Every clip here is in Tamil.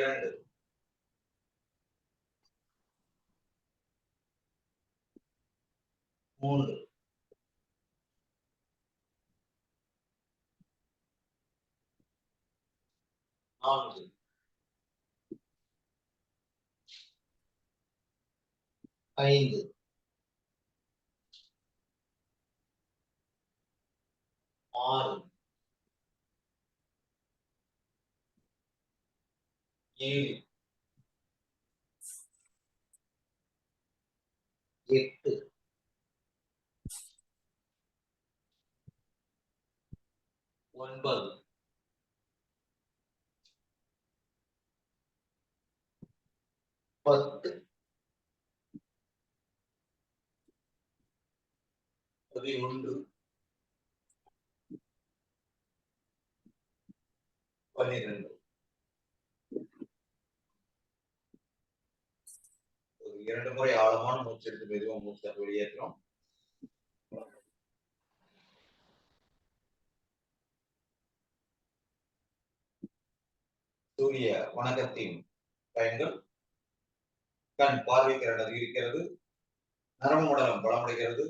2 3 4 5 6 7 8 9 10 11 12 2 முறை ஆழமான மூச்சு எடுத்து மெதுவா மூச்சை வெளியேற்றோம். சூரிய வணக்கத்தின் பயன்கள்: கண் பார்வை திறன் அதிகரிக்கிறது, நரம்பு மண்டலம் பலமடைகிறது,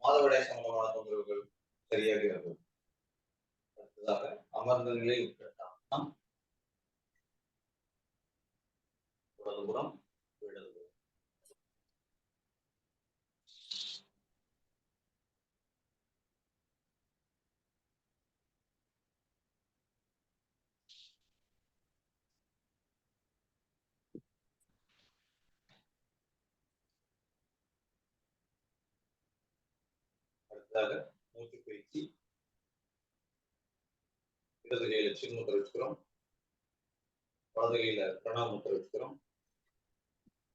மாதவிடாய் சம்பந்தமான தொந்தரவுகள் சரியாகிறது. அடுத்ததாக அமர்ந்த நிலையில் வலதுபுறம் இடதுபுறம். அடுத்ததாக மூச்சு பயிற்சி. இடது கையில சின்முத்திரை வச்சுக்கிறோம், வலது கையில பிரணாம முத்திரை வச்சுக்கிறோம்,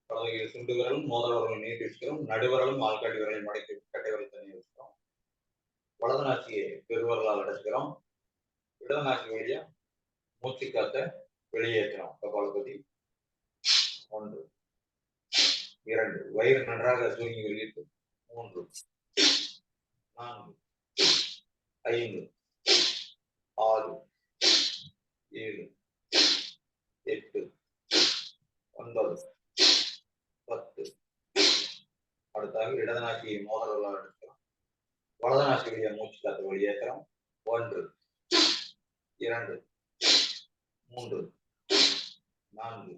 வலது கையில் சுண்டு விரலும் மோதிர விரலும் நீட்டி வச்சுக்கிறோம், நடுவரலும் ஆள்காட்டி விரலை மடக்கி கட்டை விரல் தண்ணி வச்சுக்கிறோம். வலது நாசியை பெருவரலால் அடைச்சுக்கிறோம். இடது நாசி வழியா மூச்சு காத்த வெளியேற்றோம். கபாலபதி. 1 2 வயிறு நன்றாக சுருங்கி வெளியிட்டு 3 4 5 6 7 8 9 10. அடுத்தாக இடது நாசியை மோதிரலால் அடைக்கிறோம். வலது நாசி வழியா மூச்சு காத்த வெளியேற்றோம். 1 2 3 4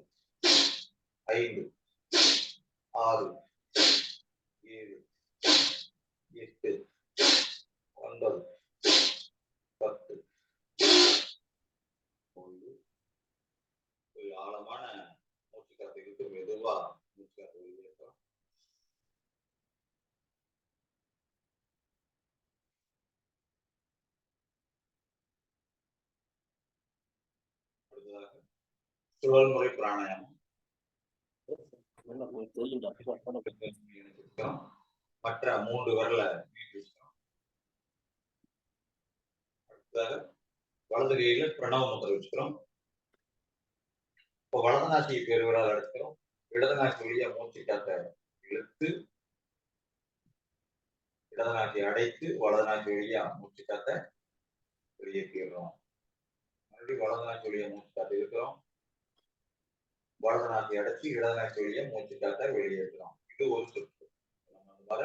5 6 7 8 9 10. ஆழமான மூச்சு காத்தை இழுத்து மெதுவா மூச்சு காத்தை வெளியேற்றோம். அடுத்ததாக சுழல் முறை பிராணாயாமம். மற்ற 3 விரலை நீட்டி வச்சுக்கிறோம். அடுத்ததாக வலது கையில பிரணவ முத்திரை வச்சுக்கிறோம். இப்போ வலது நாசியை பெருவிரல் அடைக்கிறோம். இடது நாசி வழியா மூச்சு காத்த இழுத்து இடது நாசியை அடைத்து வலது நாசி வழியா மூச்சு காத்த வெளியேற்றிடுறோம். மறுபடியும் வலது நாசி வழியா மூச்சு காத்த இழுக்கிறோம், வலது நாசி அடைச்சு இடது நாசி வழியா மூச்சு காத்த வெளியேற்றுறோம். இது ஒரு சுற்று. வர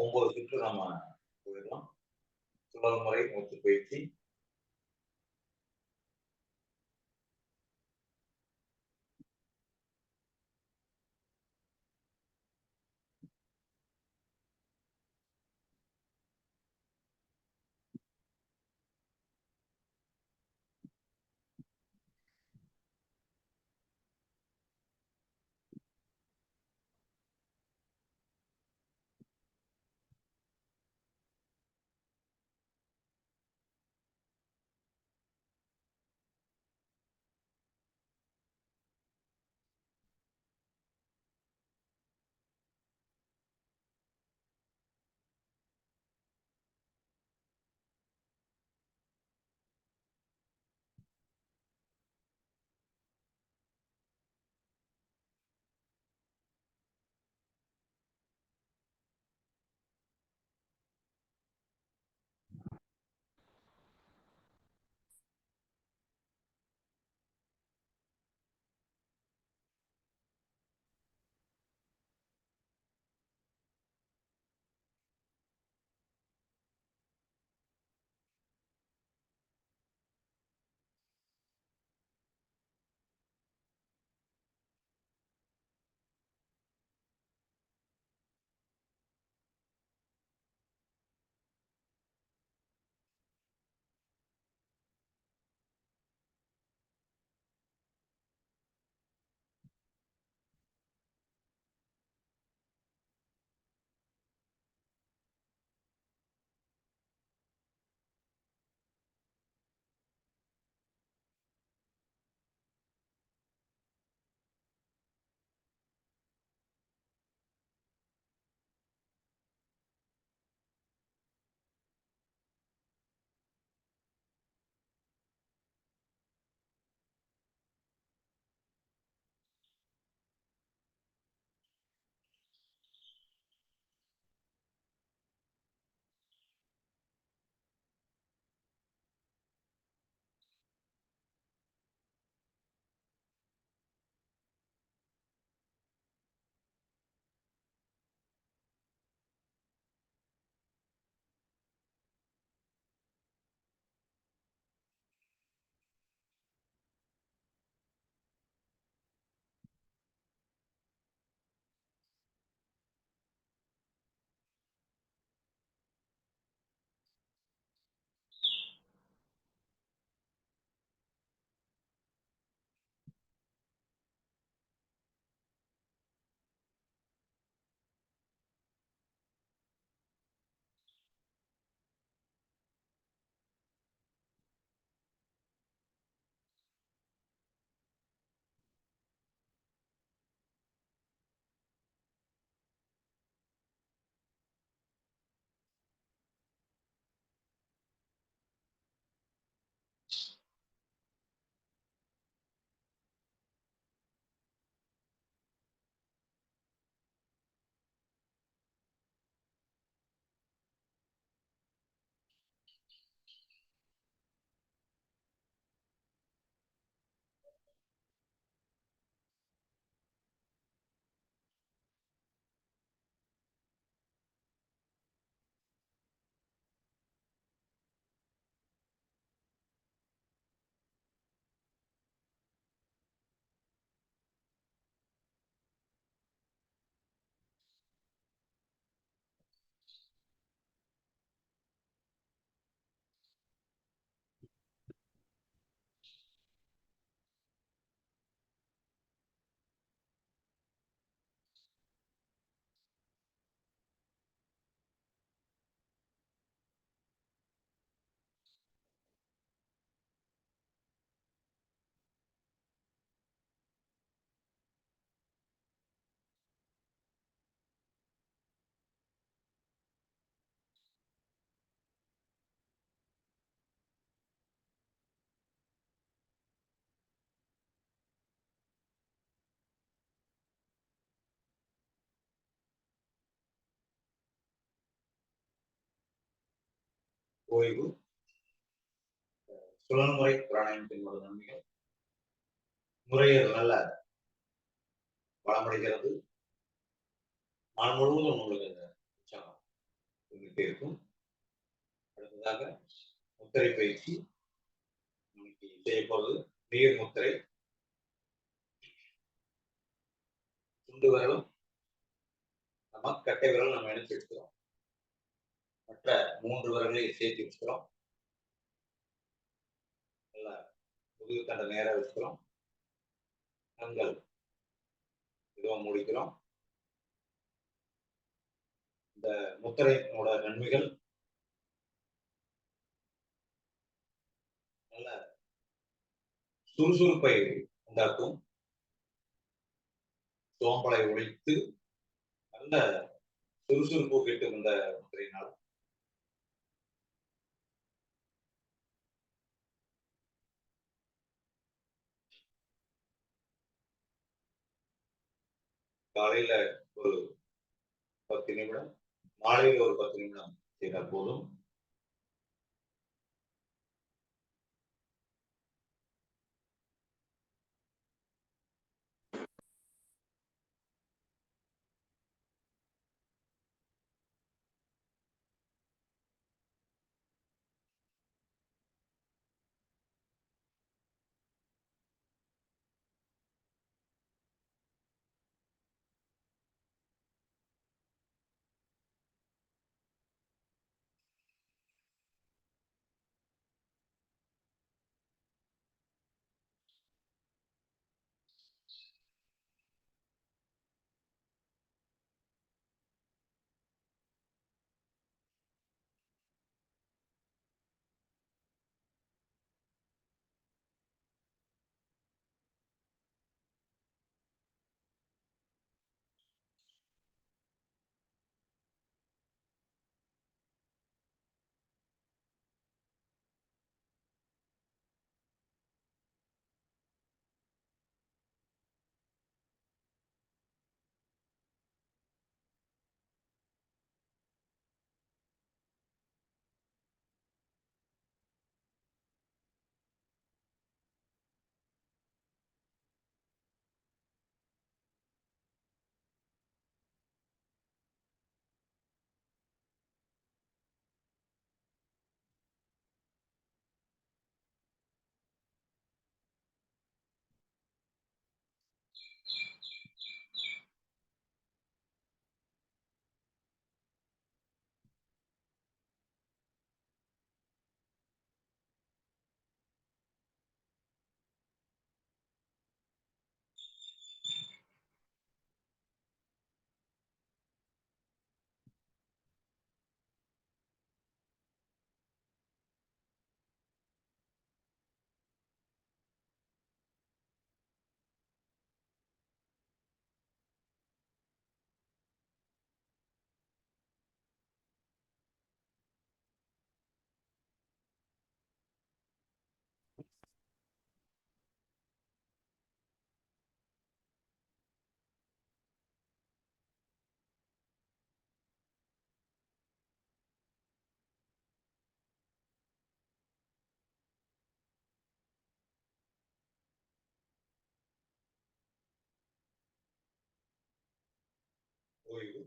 9 சுற்று நம்ம போயிடலாம். சுழல் முறை மூச்சு பயிற்சி. ஓய்வு, சுழல்முறை பிராணாயாமத்தின் ஒரு நன்மைகள், நுரையீரல் நல்ல வளமடைகிறது. நாள் முழுவதும் உங்களுக்கு அந்த உற்சாகம் இருந்துகிட்டே இருக்கும். அடுத்ததாக முத்திரை பயிற்சி இன்னைக்கு செய்யப்போவது நீர் முத்திரை. சுண்டு விரலும் நம்ம கட்டை விரலும் நம்ம இணைச்சு எடுக்கிறோம். மற்ற 3 விரல்களை சேர்த்து வச்சுக்கிறோம். நல்லா முதுகு தண்டை நேராக வச்சுக்கிறோம். கண்கள் இதுவும் மூடிக்கிறோம். இந்த முத்திரையினோட நன்மைகள் நல்ல சுறுசுறுப்பை உண்டாக்கும், சோம்பலை ஒழித்து நல்ல சுறுசுறுப்பு கிட்டும் இந்த முத்திரையினால். காலையில ஒரு 10 நிமிடம், மாலையில் ஒரு 10 நிமிடம் செய்தால் போதும். ஓய்வு,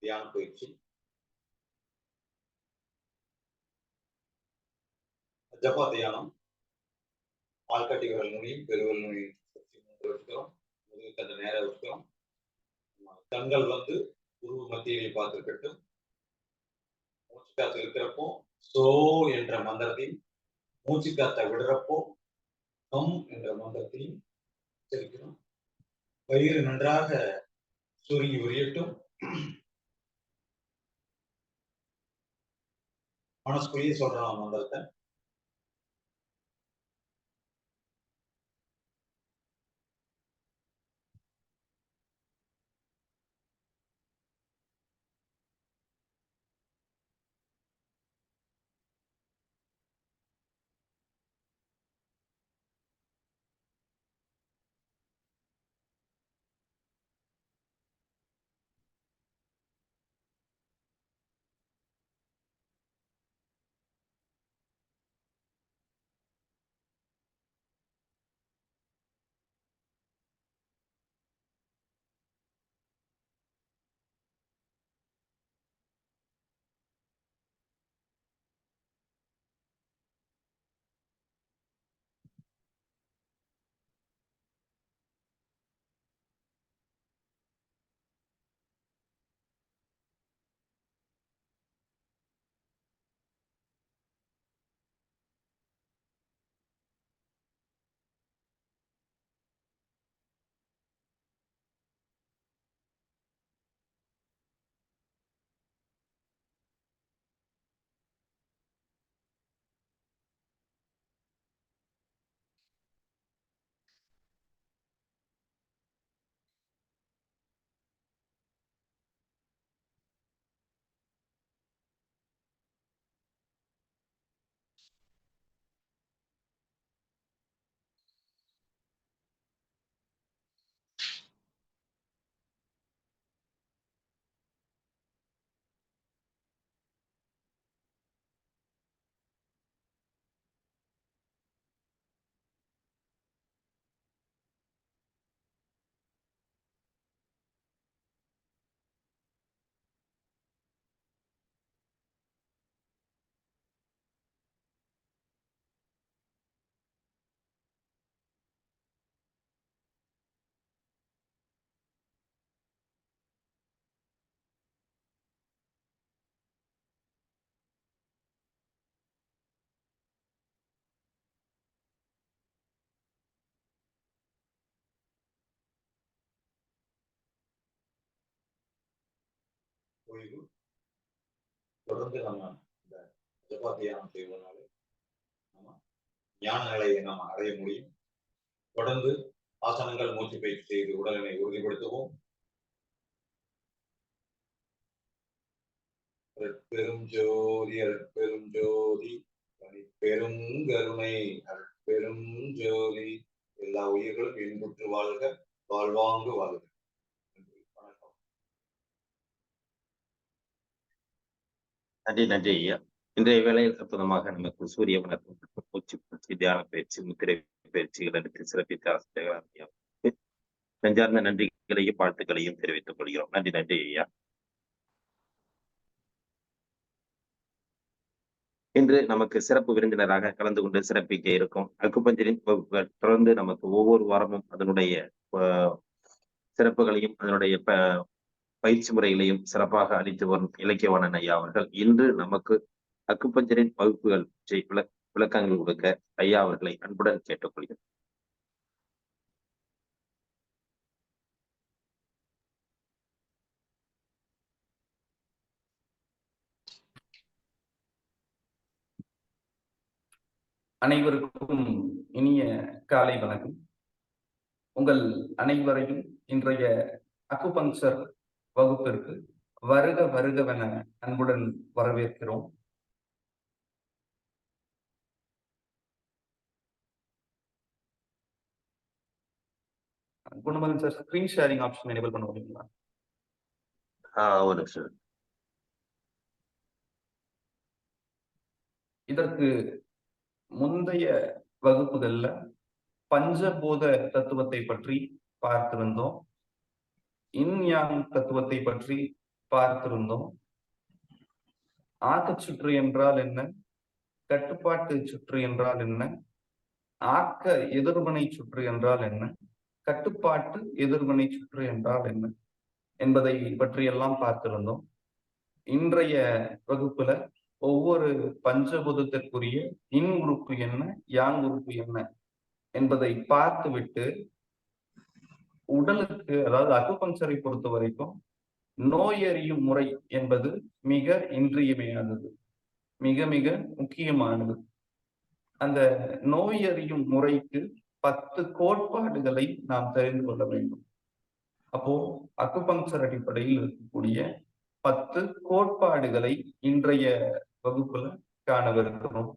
தியான பயிற்சி, ஜப்பா தியானம். ஆள்காட்டி விரல் நுனியும் பெருவிரல் நுனியும் வச்சுக்கிறோம். முதுகு தண்டை நேராக வச்சுக்கிறோம். கண்கள் வந்து உருவ மத்தியிலே பார்த்துருக்கட்டும். மூச்சு காத்து இருக்கிறப்போ சோ என்ற மந்திரத்தையும், மூச்சு காத்தை விடுறப்போ கம் என்ற மந்திரத்தையும் உச்சரிக்கணும். வயிறு நன்றாக சுருங்கி உரியட்டும். மனசுக்குள்ளேயே சொல்றோம் மந்திரத்தை. ஓய்வு. தொடர்ந்து நம்ம இந்த ஜப தியானம் செய்வதனால நம்ம ஞான நிலையை நாம் அடைய முடியும். தொடர்ந்து ஆசனங்கள் மூச்சு பயிற்சி செய்து உடலினை உறுதிப்படுத்துவோம். பெரும் ஜோதி அருட்பெரும் ஜோதி பெரும் கருணை அருட்பெரும் ஜோதி எல்லா உயிர்களும் இன்புற்று வாழ்க, வாழ்வாங்கு வாழ்க. நன்றி நன்றி ஐயா. இன்றைய வேளையில் அற்புதமாக நமக்கு சூரிய வணக்கம், மூச்சு பயிற்சி, தியான பயிற்சி, முத்திரை பயிற்சிகள் எடுத்து சிறப்பித்த ஆசிரியர் நெஞ்சார்ந்த நன்றிகளையும் வாழ்த்துக்களையும் தெரிவித்துக் கொள்கிறோம். நன்றி நன்றி ஐயா. இன்று நமக்கு சிறப்பு விருந்தினராக கலந்து கொண்டு சிறப்பிக்க இருக்கும் அக்குபஞ்சரின் வகுப்புகள் தொடர்ந்து நமக்கு ஒவ்வொரு வாரமும் அதனுடைய சிறப்புகளையும் அதனுடைய பயிற்சி முறைகளையும் சிறப்பாக அளித்து வரும் இலக்கியவாணன் ஐயா அவர்கள் இன்று நமக்கு அக்குபஞ்சரின் வகுப்புகள் விளக்கங்கள் கொடுக்க ஐயா அவர்களை அன்புடன் கேட்டுக்கொள்கிறேன். அனைவருக்கும் இனிய காலை வணக்கம். உங்கள் அனைவரையும் இன்றைய அக்குபங்சர் வகுப்பிற்கு வருக வருகவென அன்புடன் வரவேற்கிறோம். Gunamagan sir, screen sharing option enable பண்ண முடியுங்களா? இதற்கு முந்தைய வகுப்புகள்ல பஞ்சபூத தத்துவத்தை பற்றி பார்த்திருந்தோம், இன்யாங் தத்துவத்தை பற்றி பார்த்திருந்தோம். ஆக்க சுற்று என்றால் என்ன, கட்டுப்பாட்டு சுற்று என்றால் என்ன, ஆக்க எதிர்வினை சுற்று என்றால் என்ன, கட்டுப்பாட்டு எதிர்வினை சுற்று என்றால் என்ன என்பதை பற்றியெல்லாம் பார்த்திருந்தோம். இன்றைய வகுப்புல ஒவ்வொரு பஞ்சபூதத்திற்குரிய இன் உறுப்பு என்ன, யாங் உறுப்பு என்ன என்பதை பார்த்துவிட்டு உடலுக்கு, அதாவது அக்குபங்சரை பொறுத்த வரைக்கும் நோயறியும் முறை என்பது மிக இன்றியமையானது, மிக மிக முக்கியமானது. அந்த நோயறியும் முறைக்கு 10 கோட்பாடுகளை நாம் தெரிந்து கொள்ள வேண்டும். அப்போ அக்குபங்சர் அடிப்படையில் இருக்கக்கூடிய 10 கோட்பாடுகளை இன்றைய வகுப்புல காணவிருக்கிறோம்.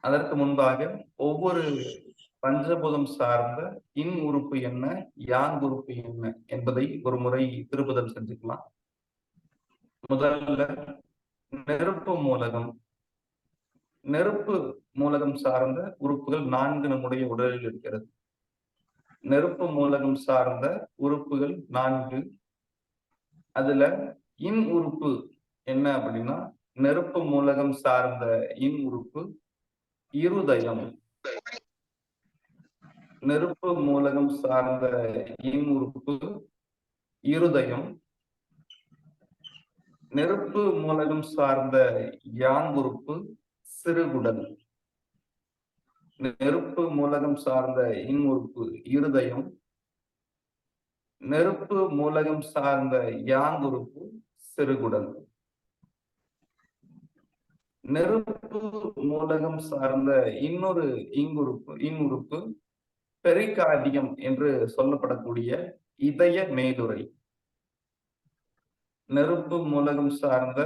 அதற்கு முன்பாக ஒவ்வொரு பஞ்சபூதம் சார்ந்த இன் உறுப்பு என்ன, யாங் உறுப்பு என்ன என்பதை ஒரு முறை திருப்புதல் செஞ்சுக்கலாம். முதல்ல நெருப்பு மூலகம். நெருப்பு மூலகம் சார்ந்த உறுப்புகள் 4 நம்முடைய உடலில் இருக்கிறது. நெருப்பு மூலகம் சார்ந்த உறுப்புகள் 4. அதுல இன் உறுப்பு என்ன அப்படின்னா, நெருப்பு மூலகம் சார்ந்த இன் உறுப்பு இருதயம். நெருப்பு மூலகம் சார்ந்த இன் உறுப்பு இருதயம். நெருப்பு மூலகம் சார்ந்த யாங் உறுப்பு சிறுகுடல். நெருப்பு மூலகம் சார்ந்த இன் உறுப்பு இருதயம். நெருப்பு மூலகம் சார்ந்த யாங் உறுப்பு சிறுகுடல். நெருப்பு மூலகம் சார்ந்த இன்னொரு இன் உறுப்பு பெரிகார்டியம் என்று சொல்லப்படக்கூடிய இதய மேலுறை. நெருப்பு மூலகம் சார்ந்த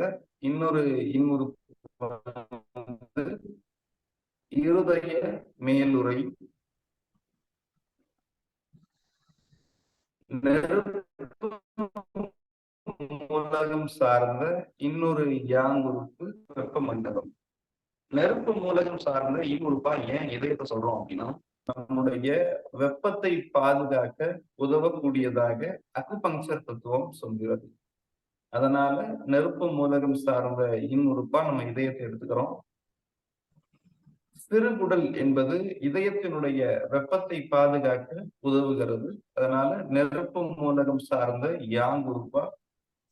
இன்னொரு இன் உறுப்பு இருதய மேலுறை. நெருப்பு மூலகம் சார்ந்த இன்னொரு யாங் உறுப்பு வெப்பமண்டலம். நெருப்பு மூலகம் சார்ந்த இன் உறுப்பா ஏன் இதயத்தை சொல்றோம் அப்படின்னா, நம்முடைய வெப்பத்தை பாதுகாக்க உதவக்கூடியதாக அக்குபங்சர் தத்துவம் சொல்கிறது. அதனால நெருப்பு மூலகம் சார்ந்த இன் உறுப்பா நம்ம இதயத்தை எடுத்துக்கிறோம். சிறுகுடல் என்பது இதயத்தினுடைய வெப்பத்தை பாதுகாக்க உதவுகிறது. அதனால நெருப்பு மூலகம் சார்ந்த யாங் உறுப்பா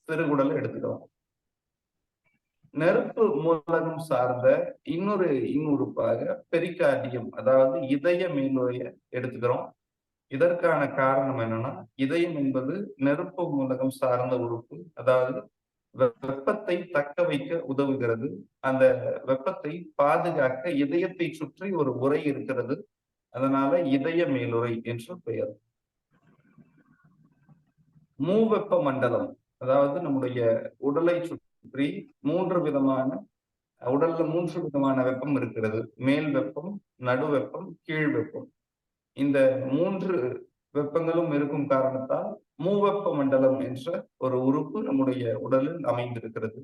சிறுகுடலை எடுத்துக்கிறோம். நெருப்பு மூலகம் சார்ந்த இன்னொரு இன் உறுப்பாக பெரிகார்டியம், அதாவது இதய மேலுறைய எடுத்துக்கிறோம். இதற்கான காரணம் என்னன்னா, இதயம் என்பது நெருப்பு மூலகம் சார்ந்த உறுப்பு. அதாவது வெப்பத்தை தக்க வைக்க உதவுகிறது. அந்த வெப்பத்தை பாதுகாக்க இதயத்தை சுற்றி ஒரு உறை இருக்கிறது. அதனால இதய மேலுறை என்று பெயர். மூவெப்ப மண்டலம், அதாவது நம்முடைய உடலை சுற்றி உடல்ல 3 விதமான வெப்பம் இருக்கிறது. மேல் வெப்பம், நடு வெப்பம், கீழ் வெப்பம். இந்த 3 வெப்பங்களும் இருக்கும் காரணத்தால் மூவெப்ப மண்டலம் என்ற ஒரு உறுப்பு நம்முடைய உடலில் அமைந்திருக்கிறது.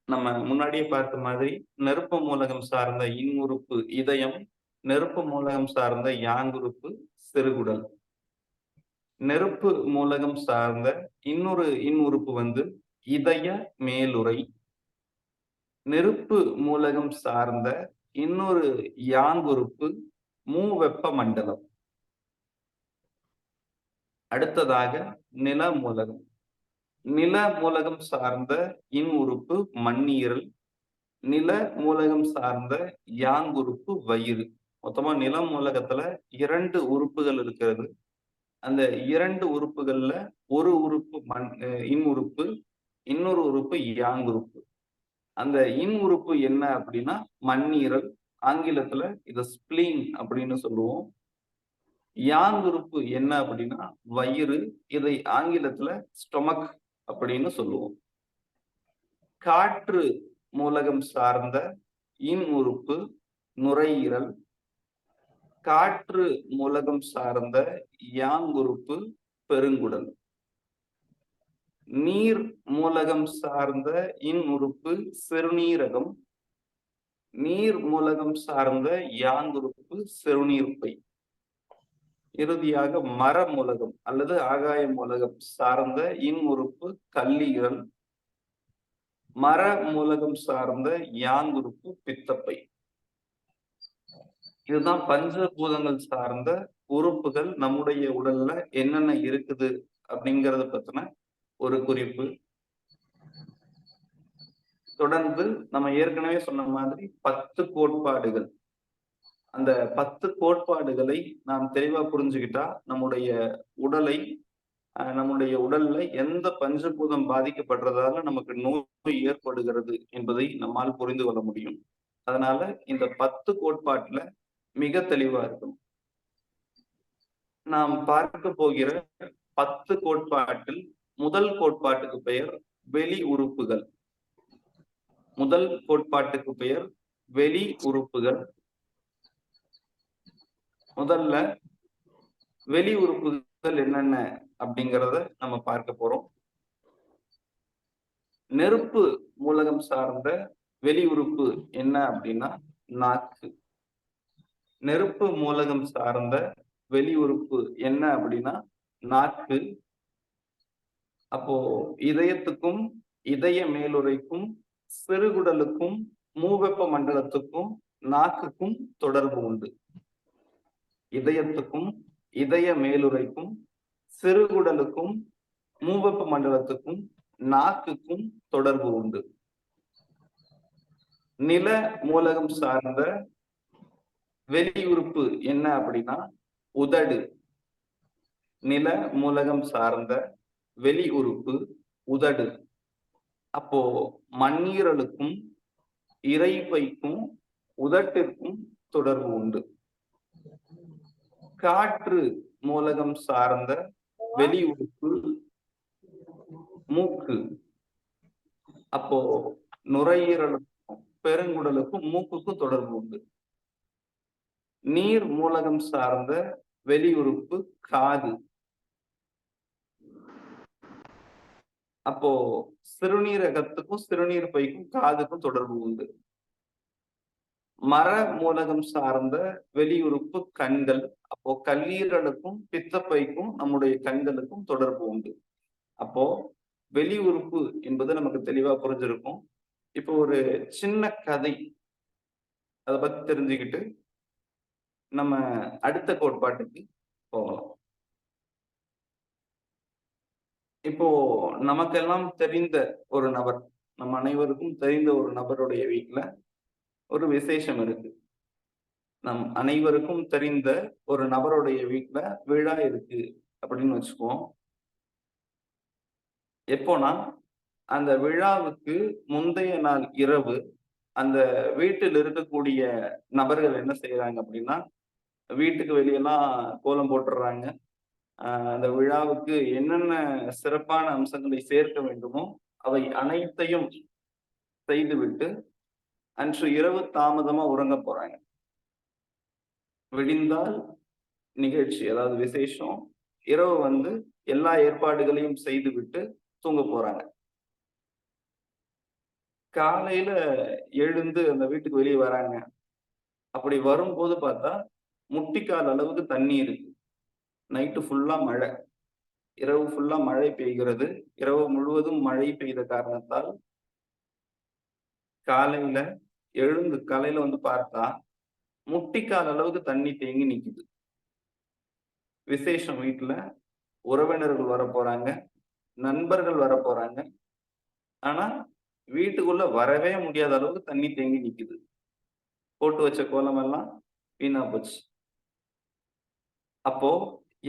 நம்ம முன்னாடியே பார்த்த மாதிரி நெருப்பு மூலகம் சார்ந்த இன் உறுப்பு இதயம், நெருப்பு மூலகம் சார்ந்த யாங் உறுப்பு சிறுகுடல். நெருப்பு மூலகம் சார்ந்த இன்னொரு இன் உறுப்பு இதய மேலுறை. நெருப்பு மூலகம் சார்ந்த இன்னொரு யாங் உறுப்பு மூவெப்ப மண்டலம். அடுத்ததாக நில மூலகம். நில மூலகம் சார்ந்த இன் உறுப்பு மண்ணீரல். நில மூலகம் சார்ந்த யாங் உறுப்பு வயிறு. மொத்தமா நில மூலகத்துல 2 உறுப்புகள் இருக்கிறது. அந்த 2 உறுப்புகள்ல ஒரு உறுப்பு இன் உறுப்பு, இன்னொரு உறுப்பு யாங் உறுப்பு. அந்த இன் உறுப்பு என்ன அப்படின்னா மண்ணீரல். ஆங்கிலத்துல இத ஸ்பிளீன் அப்படின்னு சொல்லுவோம். யாங் உறுப்பு என்ன அப்படின்னா வயிறு. இதை ஆங்கிலத்துல ஸ்டொமக் அப்படின்னு சொல்லுவோம். காற்று மூலகம் சார்ந்த இன் உறுப்பு நுரையீரல். காற்று மூலகம் சார்ந்த யாங் உறுப்பு பெருங்குடல். நீர் மூலகம் சார்ந்த இன் உறுப்பு சிறுநீரகம். நீர் மூலகம் சார்ந்த யாங் உறுப்பு சிறுநீர்ப்பை. இறுதியாக மர மூலகம் அல்லது ஆகாய மூலகம் சார்ந்த இன் உறுப்பு கல்லீரல். மர மூலகம் சார்ந்த யாங் உறுப்பு பித்தப்பை. இதுதான் பஞ்சபூதங்கள் சார்ந்த உறுப்புகள் நம்முடைய உடல்ல என்னென்ன இருக்குது அப்படிங்கறத பத்தின ஒரு குறிப்பு. தொடர்ந்து நம்ம ஏற்கனவே சொன்ன மாதிரி 10 கோட்பாடுகள். அந்த 10 கோட்பாடுகளை நாம் தெளிவா புரிஞ்சுக்கிட்டா நம்முடைய உடல்ல எந்த பஞ்சபூதம் பாதிக்கப்படுறதால நமக்கு நோய் ஏற்படுகிறது என்பதை நம்மால் புரிந்து கொள்ள முடியும். அதனால இந்த 10 கோட்பாட்டுல மிக தெளிவா இருக்கும். நாம் பார்க்க போகிற 10 கோட்பாட்டில் முதல் கோட்பாட்டுக்கு பெயர் வெளி உறுப்புகள். முதல் கோட்பாட்டுக்கு பெயர் வெளி உறுப்புகள். முதல்ல வெளி உறுப்புகள் என்னென்ன அப்படிங்கிறத நம்ம பார்க்க போறோம். நெருப்பு மூலகம் சார்ந்த வெளி உறுப்பு என்ன அப்படின்னா நாக்கு. நெருப்பு மூலகம் சார்ந்த வெளி உறுப்பு என்ன அப்படின்னா நாக்கு. அப்போ இதயத்துக்கும் இதய மேலுறைக்கும் சிறுகுடலுக்கும் மூவெப்ப மண்டலத்துக்கும் நாக்குக்கும் தொடர்பு உண்டு. இதயத்துக்கும் இதய மேலுறைக்கும் சிறுகுடலுக்கும் மூவெப்ப மண்டலத்துக்கும் நாக்குக்கும் தொடர்பு உண்டு. நில மூலகம் சார்ந்த வெளியுறுப்பு என்ன அப்படின்னா உதடு. நில மூலகம் சார்ந்த வெளி உறுப்பு உதடு. அப்போ மண்ணீரலுக்கும் இரைப்பைக்கும் உதட்டிற்கும் தொடர்பு உண்டு. காற்று மூலகம் சார்ந்த வெளி உறுப்பு மூக்கு. அப்போ நுரையீரலுக்கும் பெருங்குடலுக்கும் மூக்குக்கும் தொடர்பு உண்டு. நீர் மூலகம் சார்ந்த வெளி உறுப்பு காது. அப்போ சிறுநீரகத்துக்கும் சிறுநீர் பைக்கும் காதுக்கும் தொடர்பு உண்டு. மர மூலகம் சார்ந்த வெளியுறுப்பு கண்கள். அப்போ கல்லீரலுக்கும் பித்தப்பைக்கும் நம்முடைய கண்களுக்கும் தொடர்பு உண்டு. அப்போ வெளி உறுப்பு என்பது நமக்கு தெளிவா புரிஞ்சிருக்கும். இப்போ ஒரு சின்ன கதை அதை பத்தி தெரிஞ்சுக்கிட்டு நம்ம அடுத்த கோட்பாட்டுக்கு போகலாம். இப்போ நமக்கெல்லாம் தெரிந்த ஒரு நபர், நம் அனைவருக்கும் தெரிந்த ஒரு நபருடைய வீட்டுல ஒரு விசேஷம் இருக்கு. நம் அனைவருக்கும் தெரிந்த ஒரு நபருடைய வீட்டுல விழா இருக்கு அப்படின்னு வச்சுக்குவோம். எப்போனா அந்த விழாவுக்கு முந்தைய நாள் இரவு அந்த வீட்டில் இருக்கக்கூடிய நபர்கள் என்ன செய்யறாங்க அப்படின்னா, வீட்டுக்கு வெளியெல்லாம் கோலம் போட்டுடுறாங்க. அந்த விழாவுக்கு என்னென்ன சிறப்பான அம்சங்களை சேர்க்க வேண்டுமோ அவை அனைத்தையும் செய்துவிட்டு அன்று இரவு தாமதமா உறங்க போறாங்க. விடிந்தால் நிகழ்ச்சி, அதாவது விசேஷம். இரவு எல்லா ஏற்பாடுகளையும் செய்துவிட்டு தூங்க போறாங்க. காலையில எழுந்து அந்த வீட்டுக்கு வெளியே வராங்க. அப்படி வரும்போது பார்த்தா முட்டிக்கால் அளவுக்கு தண்ணி இருக்கு. நைட்டு ஃபுல்லா மழை, இரவு ஃபுல்லா மழை பெய்கிறது. இரவு முழுவதும் மழை பெய்த காரணத்தால் காலையில பார்த்தா முட்டிக்கால் அளவுக்கு தண்ணி தேங்கி நிக்குது. விசேஷம், வீட்டுல உறவினர்கள் வர போறாங்க, நண்பர்கள் வர போறாங்க. ஆனா வீட்டுக்குள்ள வரவே முடியாத அளவுக்கு தண்ணி தேங்கி நிக்குது. போட்டு வச்ச கோலம் எல்லாம் வீணா போச்சு. அப்போ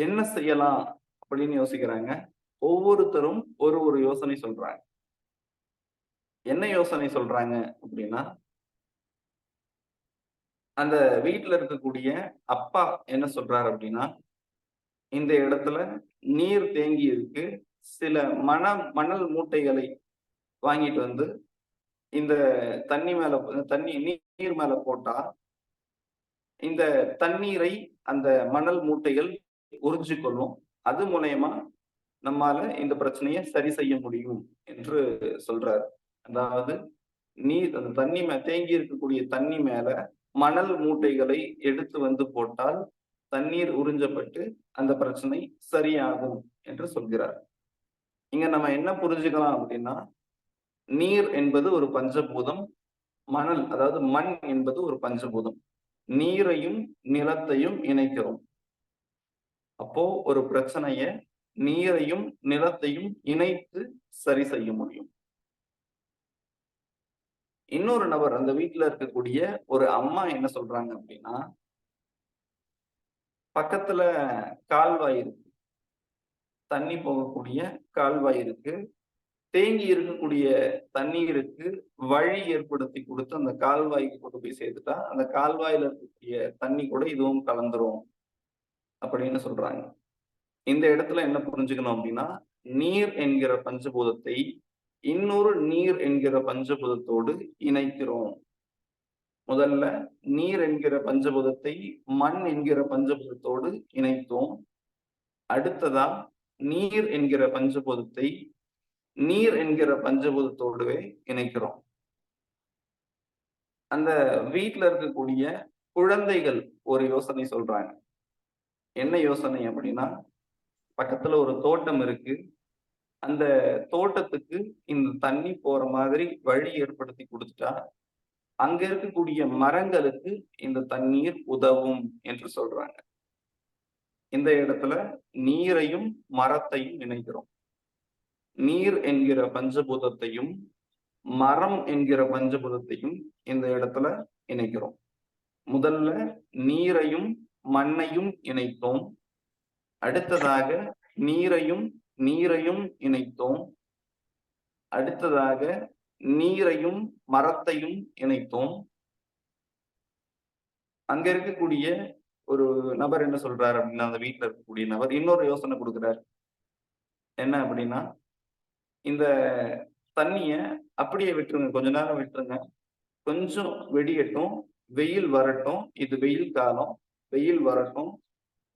என்ன செய்யலாம் அப்படின்னு யோசிக்கிறாங்க. ஒவ்வொருத்தரும் ஒரு யோசனை சொல்றாங்க. என்ன யோசனை சொல்றாங்க அப்படின்னா, அந்த வீட்டுல இருக்கக்கூடிய அப்பா என்ன சொல்றாரு அப்படின்னா, இந்த இடத்துல நீர் தேங்கி இருக்கு. சில மணல் மூட்டைகளை வாங்கிட்டு இந்த நீர் மேல போட்டா இந்த தண்ணீரை அந்த மணல் மூட்டைகள் உறிஞ்சிக்கொள்ளும். அது மூலயமா நம்மால இந்த பிரச்சனையை சரி செய்ய முடியும் என்று சொல்றாரு. அதாவது அந்த தண்ணி தேங்கி இருக்கக்கூடிய தண்ணி மேல மணல் மூட்டைகளை எடுத்து போட்டால் தண்ணீர் உறிஞ்சப்பட்டு அந்த பிரச்சனை சரியாகும் என்று சொல்கிறார். இங்க நம்ம என்ன புரிஞ்சுக்கலாம் அப்படின்னா, நீர் என்பது ஒரு பஞ்சபூதம், மணல் அதாவது மண் என்பது ஒரு பஞ்சபூதம். நீரையும் நிலத்தையும் இணைக்கிறோம். அப்போ ஒரு பிரச்சனைய நீரையும் நிலத்தையும் இணைத்து சரி செய்ய முடியும். இன்னொரு நபர், அந்த வீட்டுல இருக்கக்கூடிய ஒரு அம்மா என்ன சொல்றாங்க அப்படின்னா, பக்கத்துல கால்வாய் இருக்கு, தண்ணி போகக்கூடிய கால்வாய் இருக்கு. தேங்கி இருக்கக்கூடிய தண்ணீருக்கு வழி ஏற்படுத்தி கொடுத்து அந்த கால்வாய்க்கு கொண்டு போய் சேர்த்துட்டா அந்த கால்வாயில இருக்கக்கூடிய தண்ணி கூட இதுவும் கலந்துரும் அப்படின்னு சொல்றாங்க. இந்த இடத்துல என்ன புரிஞ்சுக்கணும் அப்படின்னா, நீர் என்கிற பஞ்சபூதத்தை இன்னொரு நீர் என்கிற பஞ்சபூதத்தோடு இணைக்கிறோம். முதல்ல நீர் என்கிற பஞ்சபூதத்தை மண் என்கிற பஞ்சபூதத்தோடு இணைத்தோம். அடுத்ததா நீர் என்கிற பஞ்சபூதத்தை நீர் என்கிற பஞ்சபூதத்தோடுவே இணைக்கிறோம். அந்த வீட்டுல இருக்கக்கூடிய குழந்தைகள் ஒரு யோசனை சொல்றாங்க. என்ன யோசனை அப்படின்னா, பக்கத்துல ஒரு தோட்டம் இருக்கு. அந்த தோட்டத்துக்கு இந்த தண்ணி போற மாதிரி வழி ஏற்படுத்தி கொடுத்துட்டா அங்க இருக்கக்கூடிய மரங்களுக்கு இந்த தண்ணீர் உதவும் என்று சொல்றாங்க. இந்த இடத்துல நீரையும் மரத்தையும் இணைக்கிறோம். நீர் என்கிற பஞ்சபூதத்தையும் மரம் என்கிற பஞ்சபூதத்தையும் இந்த இடத்துல இணைக்கிறோம். முதல்ல நீரையும் மண்ணையும் இணைத்தோம். அடுத்ததாக நீரையும் இணைத்தோம். அடுத்ததாக நீரையும் மரத்தையும் இணைத்தோம். அங்க இருக்கக்கூடிய ஒரு நபர் என்ன சொல்றாரு அப்படின்னா, அந்த வீட்டுல இருக்கக்கூடிய நபர் இன்னொரு யோசனை கொடுக்குறாரு. என்ன அப்படின்னா, இந்த தண்ணிய அப்படியே விட்டுருங்க, கொஞ்ச நேரம் விட்டுருங்க, கொஞ்சம் வெடியட்டும், வெயில் வரட்டும். இது வெயில் காலம், வெயில் வரட்டும்.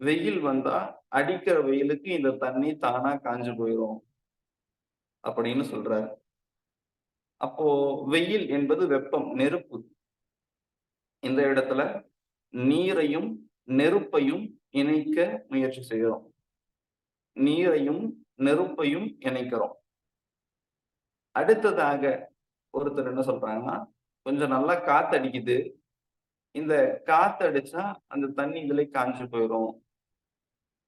வெயில் வந்தா அடிக்கிற வெயிலுக்கு இந்த தண்ணி தானா காஞ்சு போயிடும். அப்படின்னு சொல்றாரு. அப்போ வெயில் என்பது வெப்பம், நெருப்பு. இந்த இடத்துல நீரையும் நெருப்பையும் இணைக்க முயற்சி செய்கிறோம். நீரையும் நெருப்பையும் இணைக்கிறோம். அடுத்ததாக ஒருத்தர் என்ன சொல்றாங்கன்னா, கொஞ்சம் நல்லா காத்தடிக்குது, இந்த காத்தடிச்சா அந்த தண்ணி இதுல காஞ்சு போயிடும்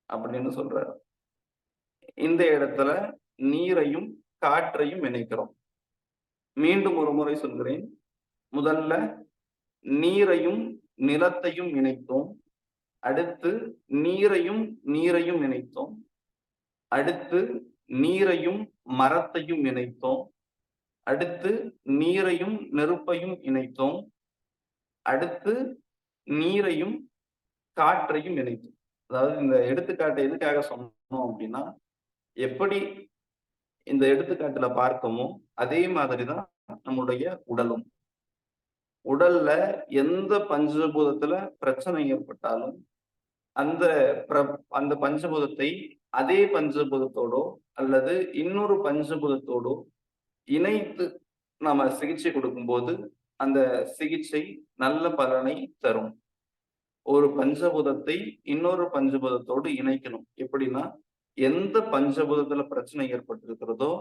அப்படின்னு சொல்றாரு. இந்த இடத்துல நீரையும் காற்றையும் இணைக்கிறோம். மீண்டும் ஒரு முறை சொல்கிறேன். முதல்ல நீரையும் நிலத்தையும் இணைத்தோம். அடுத்து நீரையும் இணைத்தோம். அடுத்து நீரையும் மரத்தையும் இணைத்தோம். அடுத்து நீரையும் நெருப்பையும் இணைத்தோம். அடுத்து நீரையும் காற்றையும் இணைத்தோம். அதாவது இந்த எடுத்துக்காட்டை எதுக்காக சொன்னோம் அப்படின்னா, எப்படி இந்த எடுத்துக்காட்டுல பார்க்கமோ அதே மாதிரிதான் நம்முடைய உடலும். உடல்ல எந்த பஞ்சபூதத்துல பிரச்சனை ஏற்பட்டாலும் அந்த அந்த பஞ்சபூதத்தை அதே பஞ்சபூதத்தோடோ அல்லது இன்னொரு பஞ்சபூதத்தோடோ இணைத்து நாம சிகிச்சை கொடுக்கும்போது அந்த சிகிச்சை நல்ல பலனை தரும். ஒரு பஞ்சபூதத்தை இன்னொரு பஞ்சபூதத்தோடு இணைக்கணும். எப்படின்னா, எந்த பஞ்சபூதத்துல பிரச்சனை ஏற்பட்டிருக்கிறதோ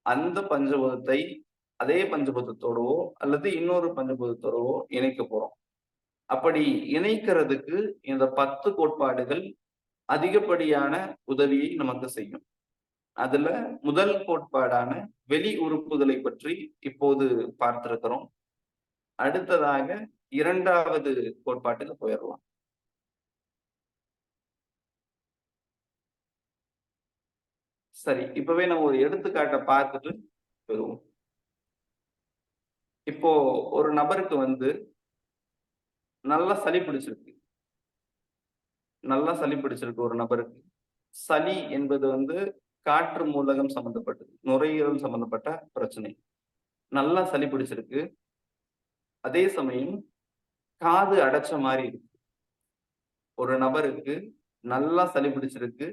அந்த பஞ்சபூதத்தை அதே பஞ்சபூதத்தோடவோ அல்லது இன்னொரு பஞ்சபூதத்தோடவோ இணைக்க போறோம். அப்படி இணைக்கிறதுக்கு இந்த 10 கோட்பாடுகள் அதிகப்படியான உதவியை நமக்கு செய்யும். அதுல முதல் கோட்பாடான வெளி உறுப்புகளை பற்றி இப்போது பார்த்திருக்கிறோம். அடுத்ததாக 2வது கோட்பாட்டுக்கு போயிடலாம். சரி, இப்பவே நம்ம ஒரு எடுத்துக்காட்டை பார்த்துட்டு போயிடுவோம். இப்போ ஒரு நபருக்கு நல்லா சளி பிடிச்சிருக்கு. ஒரு நபருக்கு சளி என்பது காற்று மூலகம் சம்பந்தப்பட்டது, நுரையீரல் சம்பந்தப்பட்ட பிரச்சனை. நல்லா சளி பிடிச்சிருக்கு. அதே சமயம் காது அடைச்ச மாதிரி இருக்கு. ஒரு நபருக்கு நல்லா சளி பிடிச்சிருக்கு,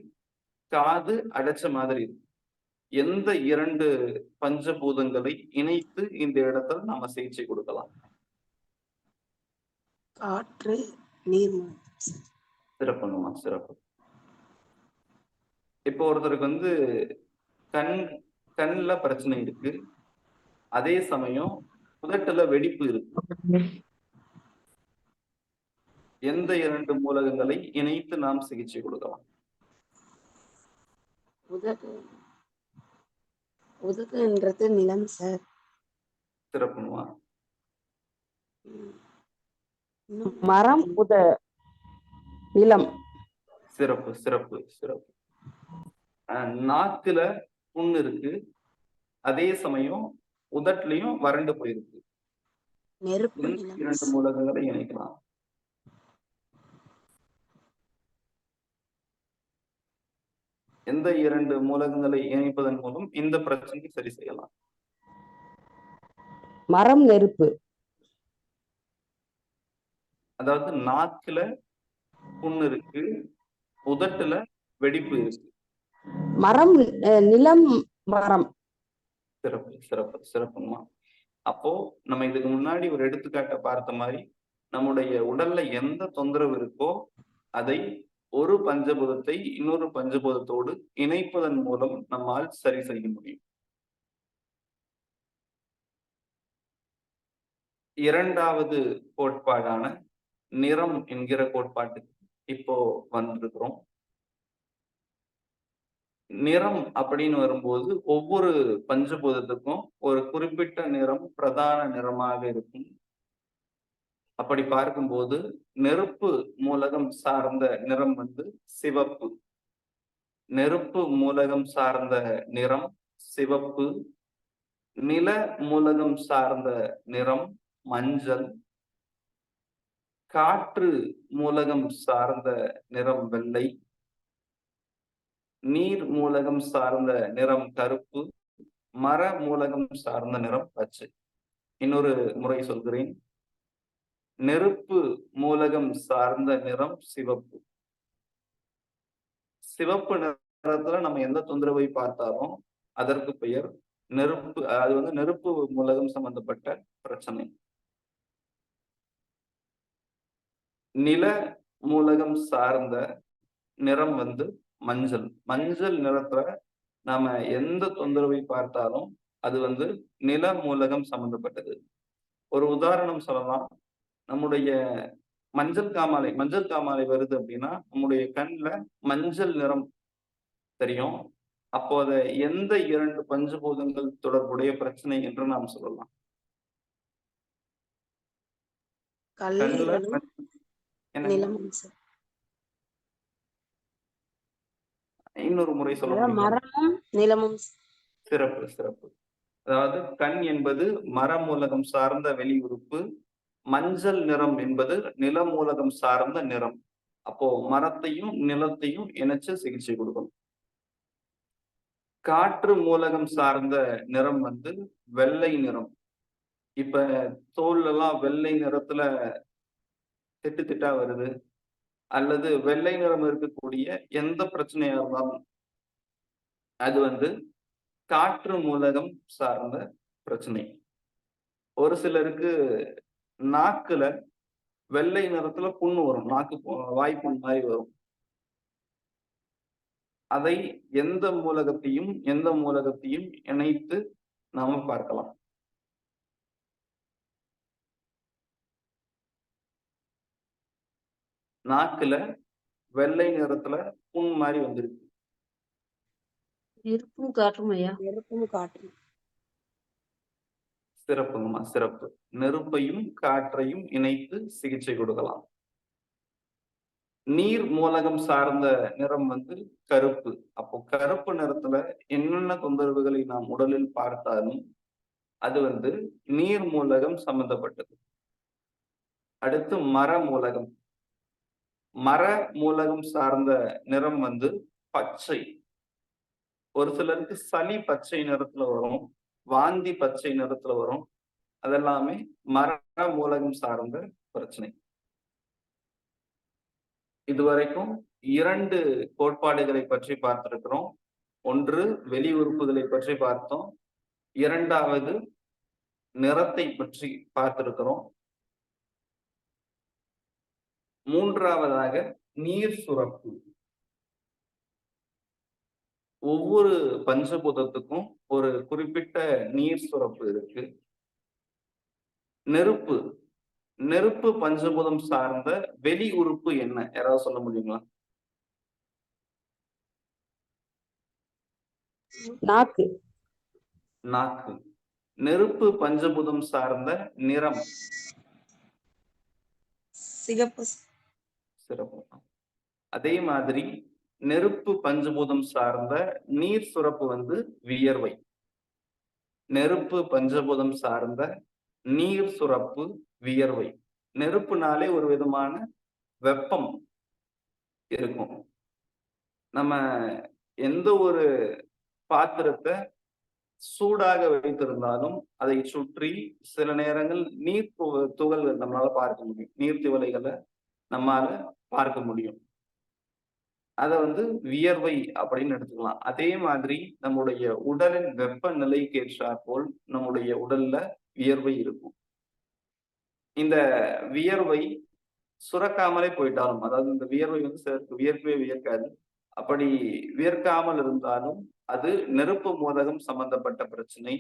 காது அடைச்ச மாதிரி இருக்கு. எந்த 2 பஞ்சபூதங்களை இணைத்து இந்த இடத்துல நாம சிகிச்சை கொடுக்கலாம்? காற்று, நீர். சிறப்புங்கம்மா, சிறப்பு. இப்போ ஒருத்தருக்கு கண்ல பிரச்சனை இருக்கு, அதே சமயம் உதட்டுல வெடிப்பு இருக்கு. எந்த 2 மூலகங்களை இணைத்து நாம் சிகிச்சை கொடுக்கலாம்? உதடுன்றது நிலம் சார். சிறப்புமா. மரம், நிலம். சிறப்பு சிறப்பு சிறப்பு. நாக்குல புண்ணு இருக்கு, அதே சமயம் உதட்டுலயும் வறண்டு போயிருக்கு. நெருப்பு, 2 மூலகங்களை இணைக்கலாம். எந்த 2 மூலகங்களை இணைப்பதன் மூலம் இந்த பிரச்சனையை சரி செய்யலாம்? மரம், நெருப்பு. அதாவது நாக்குல புண்ணு இருக்கு, உதட்டுல வெடிப்பு இருக்கு. மரம், நிலம், மரம். சிறப்பு சிறப்பு சிறப்புமா. அப்போ நம்ம இதுக்கு முன்னாடி ஒரு எடுத்துக்காட்டை பார்த்த மாதிரி நம்முடைய உடல்ல எந்த தொந்தரவு இருக்கோ அதை ஒரு பஞ்சபூதத்தை இன்னொரு பஞ்சபூதத்தோடு இணைப்பதன் மூலம் நம்மால் சரி செய்ய முடியும். 2வது கோட்பாடான நிறம் என்கிற கோட்பாட்டுக்கு இப்போ வந்திருக்கிறோம். நிறம் அப்படின்னு வரும்போது ஒவ்வொரு பஞ்சபூதத்துக்கும் ஒரு குறிப்பிட்ட நிறம் பிரதான நிறமாக இருக்கும். அப்படி பார்க்கும்போது நெருப்பு மூலகம் சார்ந்த நிறம் சிவப்பு. நெருப்பு மூலகம் சார்ந்த நிறம் சிவப்பு. நில மூலகம் சார்ந்த நிறம் மஞ்சள். காற்று மூலகம் சார்ந்த நிறம் வெள்ளை. நீர் மூலகம் சார்ந்த நிறம் கருப்பு. மர மூலகம் சார்ந்த நிறம் பச்சை. இன்னொரு முறை சொல்கிறேன். நெருப்பு மூலகம் சார்ந்த நிறம் சிவப்பு. சிவப்பு நிறத்துல நம்ம எந்த தொந்தரவை பார்த்தாலும் அதற்கு பெயர் நெருப்பு, அது வந்து நெருப்பு மூலகம் சம்பந்தப்பட்ட பிரச்சனை. நில மூலகம் சார்ந்த நிறம் வந்து மஞ்சள். மஞ்சள் நிறத்துல நாம எந்த தொந்தரவை பார்த்தாலும் அது வந்து நில மூலகம் சம்பந்தப்பட்டது. ஒரு உதாரணம் சொல்லலாம். நம்முடைய மஞ்சள் காமாலை வருது அப்படின்னா நம்முடைய கண்ணுல மஞ்சள் நிறம் தெரியும். அப்போ அதை எந்த 2 பஞ்சபூதங்கள் தொடர்புடைய பிரச்சனை என்று நாம் சொல்லலாம்? கண்ணுல என்ன? இன்னொரு முறை சொல்ல முடியுமா? மரமும் நிலமும். சிறப்பு, சிறப்பு. அதாவது கண் என்பது மர மூலகம் சார்ந்த வெளி உறுப்பு, மஞ்சள் நிறம் என்பது நில மூலகம் சார்ந்த நிறம். அப்போ மரத்தையும் நிலத்தையும் இணைச்சு சிகிச்சை கொடுக்கணும். காற்று மூலகம் சார்ந்த நிறம் வந்து வெள்ளை நிறம். இப்ப தோல்ல எல்லாம் வெள்ளை நிறத்துல திட்டு திட்டா வருது, அல்லது வெள்ளை நிறம் இருக்கக்கூடிய எந்த பிரச்சனையா இருந்தாலும் அது வந்து காற்று மூலகம் சார்ந்த பிரச்சனை. ஒரு சிலருக்கு நாக்குல வெள்ளை நிறத்துல புண்ணு வரும், வாய்ப்புண் மாதிரி வரும். அதை எந்த மூலகத்தையும் இணைத்து நாம பார்க்கலாம். நாக்குல வெள்ளை நிறத்துல புண் மாதிரி வந்திருக்கு. நெருப்பும் காற்றும் ஐயா. நெருப்பும் காற்றும். சிறப்புங்கம்மா, சிறப்பு. நெருப்பையும் காற்றையும் இணைத்து சிகிச்சை கொடுக்கலாம். நீர் மூலகம் சார்ந்த நிறம் வந்து கருப்பு. அப்போ கருப்பு நிறத்துல என்னென்ன தொந்தரவுகளை நாம் உடலில் பார்த்தாலும் அது வந்து நீர் மூலகம் சம்பந்தப்பட்டது. அடுத்து மர மூலகம். மர மூலகம் சார்ந்த நிறம் வந்து பச்சை. ஒரு சிலருக்கு சளி பச்சை நிறத்துல வரும், வாந்தி பச்சை நிறத்துல வரும். அதெல்லாமே மர மூலகம் சார்ந்த பிரச்சனை. இதுவரைக்கும் 2 கோட்பாடுகளை பற்றி பார்த்திருக்கிறோம். ஒன்று வெளி உறுப்புகளை பற்றி பார்த்தோம், 2வது நிறத்தை பற்றி பார்த்திருக்கிறோம், 3வதாக நீர் சுரப்பு. ஒவ்வொரு பஞ்சபூதத்துக்கும் ஒரு குறிப்பிட்ட நீர் சுரப்பு இருக்கு. நெருப்பு பஞ்சபூதம் சார்ந்த வெளி உறுப்பு என்ன? யாராவது சொல்ல முடியுங்களா? நாக்கு. நெருப்பு பஞ்சபூதம் சார்ந்த நிறம் சிகப்பு. சிறப்பு. அதே மாதிரி நெருப்பு பஞ்சபூதம் சார்ந்த நீர் சுரப்பு வந்து வியர்வை. நெருப்பு பஞ்சபூதம் சார்ந்த நீர் சுரப்பு வியர்வை. நெருப்புனாலே ஒரு விதமான வெப்பம் இருக்கும். நம்ம எந்த ஒரு பாத்திரத்தை சூடாக வைத்திருந்தாலும் அதை சுற்றி சில நேரங்கள் நீர் துகள்கள் நம்மளால பார்க்க முடியும், நீர்த்திவலைகளை நம்மால பார்க்க முடியும். அதை வந்து வியர்வை அப்படின்னு எடுத்துக்கலாம். அதே மாதிரி நம்முடைய உடலின் வெப்பநிலைக்கு ஏற்றாற்போல் நம்முடைய உடல்ல வியர்வை இருக்கும். இந்த வியர்வை சுரக்காமலே போயிட்டாலும், அதாவது இந்த வியர்வை வந்து சிலருக்கு வியர்க்கவே வியர்க்காது, அப்படி வியர்க்காமல் இருந்தாலும் அது நெருப்பு மூலகம் சம்பந்தப்பட்ட பிரச்சனை.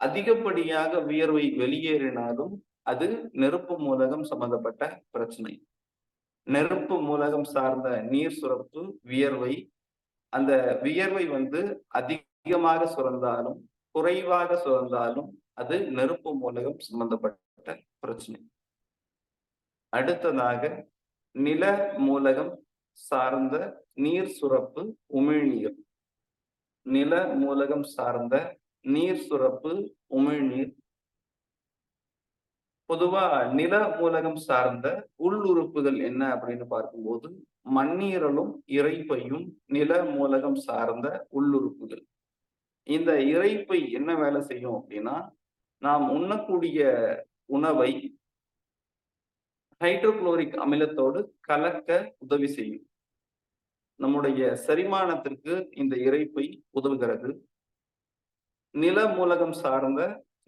அதிகப்படியாக வியர்வை வெளியேறினாலும் அது நெருப்பு மூலகம் சம்பந்தப்பட்ட பிரச்சனை. நெருப்பு மூலகம் சார்ந்த நீர் சுரப்பு வியர்வை. அந்த வியர்வை வந்து அதிகமாக சுரந்தாலும் குறைவாக சுரந்தாலும் அது நெருப்பு மூலகம் சம்பந்தப்பட்ட பிரச்சனை. அடுத்ததாக நில மூலகம் சார்ந்த நீர் சுரப்பு உமிழ்நீர். நில மூலகம் சார்ந்த நீர் சுரப்பு உமிழ்நீர். பொதுவா நில மூலகம் சார்ந்த உள்ளுறுப்புகள் என்ன அப்படின்னு பார்க்கும்போது மண்ணீரலும் இரைப்பையும் நில மூலகம் சார்ந்த உள்ளுறுப்புகள். இந்த இரைப்பை என்ன வேலை செய்யும் அப்படின்னா, நாம் உண்ணக்கூடிய உணவை ஹைட்ரோகுளோரிக் அமிலத்தோடு கலக்க உதவி செய்யும். நம்முடைய செரிமானத்திற்கு இந்த இரைப்பை உதவுகிறது. நில மூலகம் சார்ந்த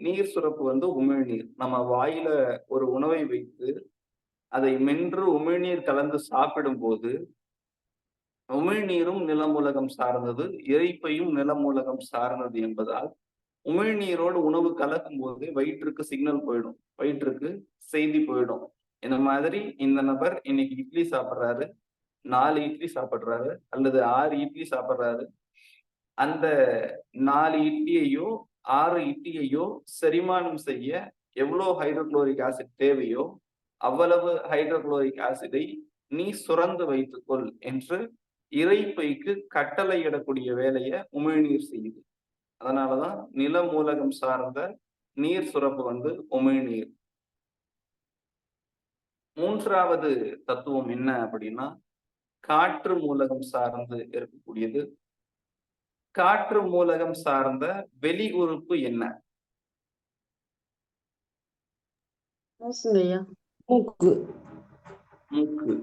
நீர் சுரப்பு வந்து உமிழ்நீர். நம்ம வாயில ஒரு உணவை வைத்து அதை மென்று உமிழ்நீர் கலந்து சாப்பிடும் போது உமிழ்நீரும் நிலமூலகம் சார்ந்தது, இரைப்பையும் நிலமூலகம் சார்ந்தது என்பதால் உமிழ்நீரோடு உணவு கலக்கும் போது வயிற்றுக்கு சிக்னல் போயிடும், வயிற்றுக்கு செய்தி போயிடும். இந்த மாதிரி இந்த நபர் இன்னைக்கு இட்லி சாப்பிட்றாரு, 4 இட்லி சாப்பிடுறாரு அல்லது 6 இட்லி சாப்பிடுறாரு. அந்த 4 இட்லியையோ 6 இட்லியையோ செரிமானம் செய்ய எவ்வளவு ஹைட்ரோகுளோரிக் ஆசிட் தேவையோ அவ்வளவு ஹைட்ரோகுளோரிக் ஆசிடை நீ சுரந்து வைத்துக்கொள் என்று இரைப்பைக்கு கட்டளையிடக்கூடிய வேலையை உமிழ்நீர் செய்யுது. அதனாலதான் நில மூலகம் சார்ந்த நீர் சுரப்பு வந்து உமிழ்நீர். மூன்றாவது தத்துவம் என்ன அப்படின்னா காற்று மூலகம் சார்ந்து இருக்கக்கூடியது. காற்று மூலகம் சார்ந்த வெளி உறுப்பு என்ன? மூக்கு. மூக்கு.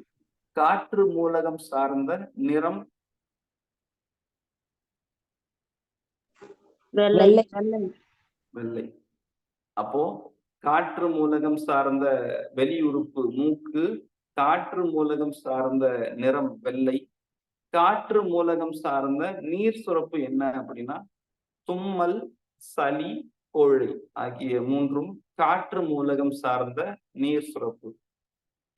காற்று மூலகம் சார்ந்த நிறம்? வெள்ளை. வெள்ளை. அப்போ காற்று மூலகம் சார்ந்த வெளி உறுப்பு மூக்கு, காற்று மூலகம் சார்ந்த நிறம் வெள்ளை, காற்று மூலகம் சார்ந்த நீர் சுரப்பு என்ன அப்படின்னா தும்மல், சளி, கோழை ஆகிய மூன்றும் காற்று மூலகம் சார்ந்த நீர் சுரப்பு.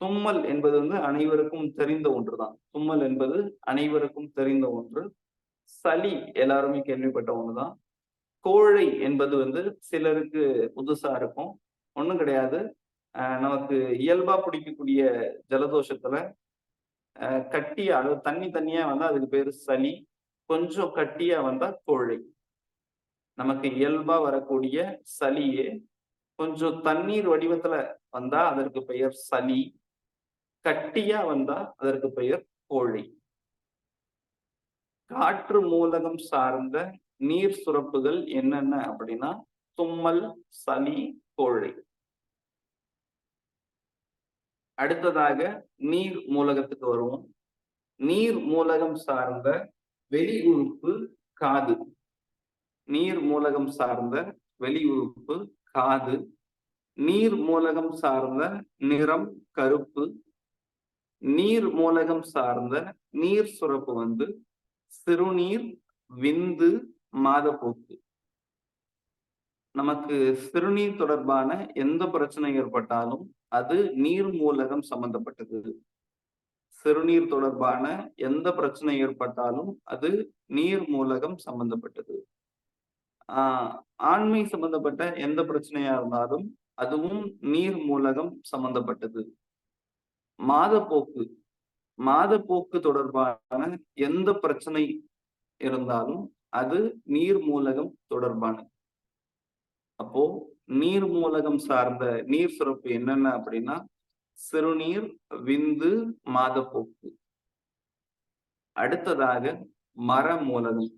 தும்மல் என்பது வந்து அனைவருக்கும் தெரிந்த ஒன்றுதான். தும்மல் என்பது அனைவருக்கும் தெரிந்த ஒன்று. சளி எல்லாருமே கேள்விப்பட்ட ஒண்ணுதான். கோழை என்பது வந்து சிலருக்கு புதுசா இருக்கும். ஒண்ணும் கிடையாது. நமக்கு இயல்பா பிடிக்கக்கூடிய ஜலதோஷத்துல கட்டியா, அதாவது தண்ணி தண்ணியா வந்தா அதுக்கு பேரு சளி, கொஞ்சம் கட்டியா வந்தா கோழை. நமக்கு இயல்பா வரக்கூடிய சளியே கொஞ்சம் தண்ணீர் வடிவத்துல வந்தா அதற்கு பெயர் சளி, கட்டியா வந்தா அதற்கு பெயர் கோழை. காற்று மூலகம் சார்ந்த நீர் சுரப்புகள் என்னென்ன அப்படின்னா தும்மல், சளி, கோழை. அடுத்ததாக நீர் மூலகத்துக்கு வருவோம். நீர் மூலகம் சார்ந்த வெளி உறுப்பு காது. நீர் மூலகம் சார்ந்த வெளி உறுப்பு காது. நீர் மூலகம் சார்ந்த நிறம் கருப்பு. நீர் மூலகம் சார்ந்த நீர் சுரப்பு வந்து சிறுநீர், விந்து, மாதப்போக்கு. நமக்கு சிறுநீர் தொடர்பான எந்த பிரச்சனை ஏற்பட்டாலும் அது நீர் மூலகம் சம்பந்தப்பட்டது. சிறுநீர் தொடர்பான எந்த பிரச்சனை ஏற்பட்டாலும் அது நீர் மூலகம் சம்பந்தப்பட்டது. ஆண்மை சம்பந்தப்பட்ட எந்த பிரச்சனையா இருந்தாலும் அதுவும் நீர் மூலகம் சம்பந்தப்பட்டது. மாதப்போக்கு, மாதப்போக்கு தொடர்பான எந்த பிரச்சனை இருந்தாலும் அது நீர் மூலகம் தொடர்பானது. அப்போ நீர் மூலகம் சார்ந்த நீர் சுரப்பு என்னென்ன அப்படின்னா சிறுநீர், விந்து, மாதப்போக்கு. அடுத்ததாக மர மூலகம்.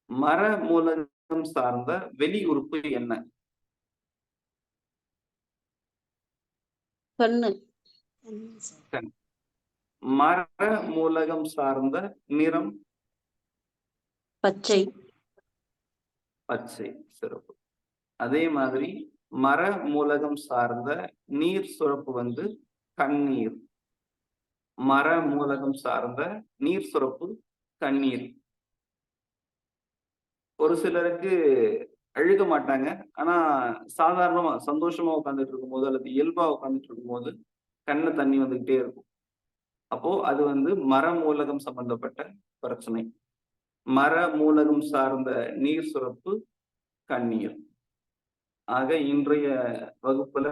மர மூலகம் சார்ந்த வெளி உறுப்பு என்ன? கண்ணு. மர மூலகம் சார்ந்த நிறம் பச்சை. பச்சை. சிறப்பு. அதே மாதிரி மர மூலகம் சார்ந்த நீர் சுரப்பு வந்து கண்ணீர். மர மூலகம் சார்ந்த நீர் சுரப்பு கண்ணீர். ஒரு சிலருக்கு அழுக மாட்டாங்க, ஆனா சாதாரணமா சந்தோஷமா உட்காந்துட்டு இருக்கும் போது அல்லது இயல்பா உட்காந்துட்டு இருக்கும் போது கண்ணு தண்ணி வந்துகிட்டே இருக்கும். அப்போ அது வந்து மர மூலகம் சம்பந்தப்பட்ட பிரச்சனை. மர மூலகம் சார்ந்த நீர் சுரப்பு கண்ணீர். ஆக இன்றைய வகுப்புல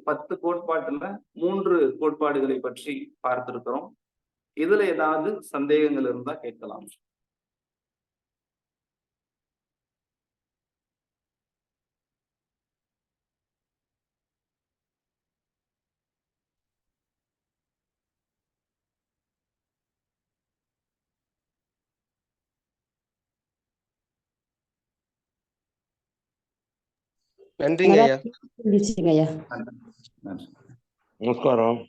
10 கோட்பாட்டுல 3 கோட்பாடுகளை பற்றி பார்த்திருக்கிறோம். இதுல ஏதாவது சந்தேகங்கள் இருந்தா கேட்கலாம். நன்றிங்க ஐயா. நமஸ்காரம்